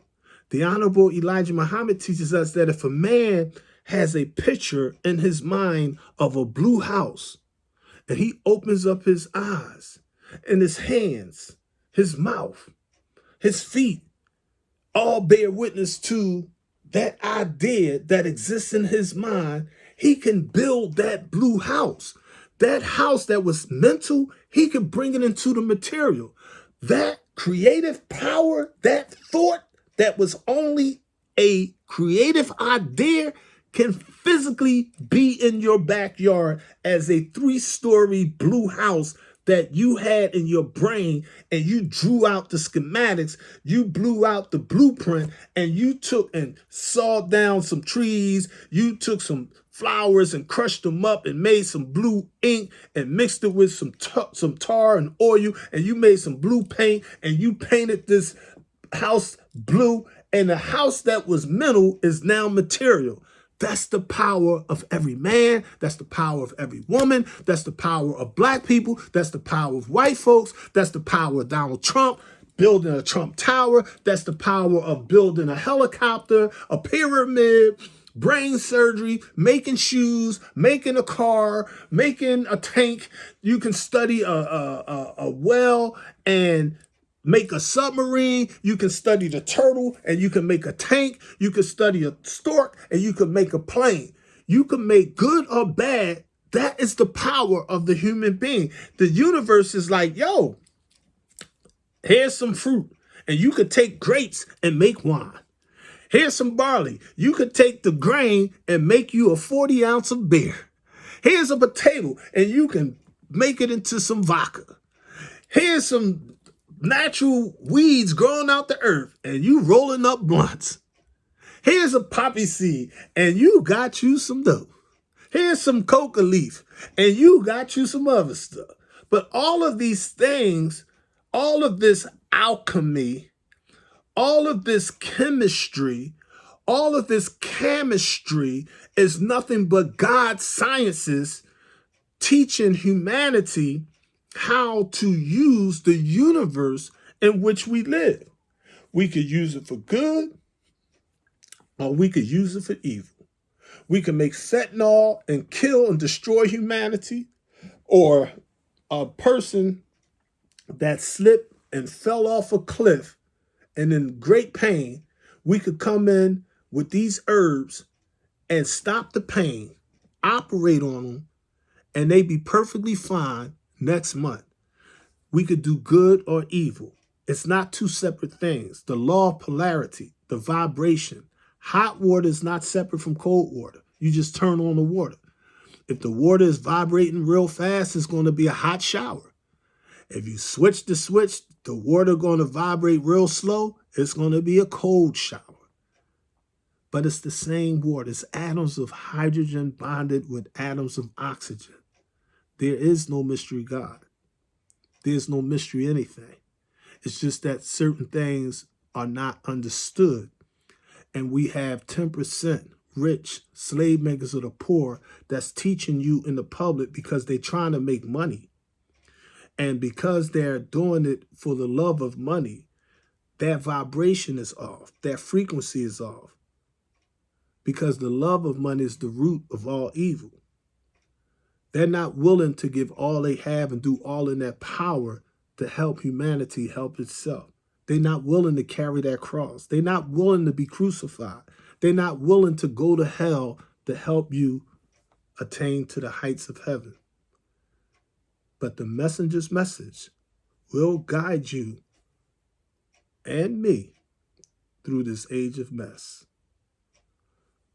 The Honorable Elijah Muhammad teaches us that if a man has a picture in his mind of a blue house, and he opens up his eyes and his hands, his mouth, his feet, all bear witness to that idea that exists in his mind, he can build that blue house. That house that was mental, he can bring it into the material. That creative power, that thought that was only a creative idea, can physically be in your backyard as a 3-story blue house that you had in your brain, and you drew out the schematics, you blew out the blueprint, and you took and sawed down some trees, you took some flowers and crushed them up and made some blue ink and mixed it with some tar and oil, and you made some blue paint, and you painted this house blue, and the house that was mental is now material. That's the power of every man. That's the power of every woman. That's the power of black people. That's the power of white folks. That's the power of Donald Trump building a Trump Tower. That's the power of building a helicopter, a pyramid, brain surgery, making shoes, making a car, making a tank. You can study a well and make a submarine. You can study the turtle and you can make a tank. You can study a stork and you can make a plane. You can make good or bad. That is the power of the human being. The universe is like, yo, here's some fruit, and you could take grapes and make wine. Here's some barley. You could take the grain and make you a 40 ounce of beer. Here's a potato, and you can make it into some vodka. Here's some natural weeds growing out the earth, and you rolling up blunts. Here's a poppy seed, and you got you some dope. Here's some coca leaf, and you got you some other stuff. But all of these things, all of this alchemy, all of this chemistry, all of this chemistry is nothing but God's sciences teaching humanity how to use the universe in which we live. We could use it for good, or we could use it for evil. We can make fentanyl and kill and destroy humanity, or a person that slipped and fell off a cliff and in great pain, we could come in with these herbs and stop the pain, operate on them, and they be perfectly fine next month. We could do good or evil. It's not 2 separate things. The law of polarity, the vibration, Hot water is not separate from cold water. You just turn on the water. If the water is vibrating real fast, it's going to be a hot shower. If you switch the switch, the water going to vibrate real slow, it's going to be a cold shower. But it's the same water. It's atoms of hydrogen bonded with atoms of oxygen. There is no mystery God. There's no mystery anything. It's just that certain things are not understood. And we have 10% rich slave makers of the poor that's teaching you in the public because they're trying to make money. And because they're doing it for the love of money, that vibration is off. That frequency is off. Because the love of money is the root of all evil. They're not willing to give all they have and do all in their power to help humanity help itself. They're not willing to carry that cross. They're not willing to be crucified. They're not willing to go to hell to help you attain to the heights of heaven. But the messenger's message will guide you and me through this age of mess.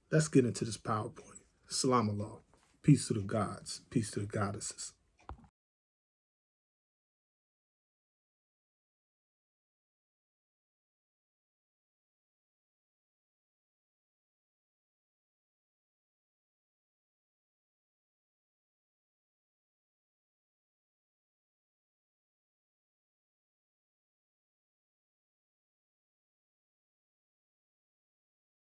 Let's get into this PowerPoint. Salam alaikum. Peace to the gods. Peace to the goddesses.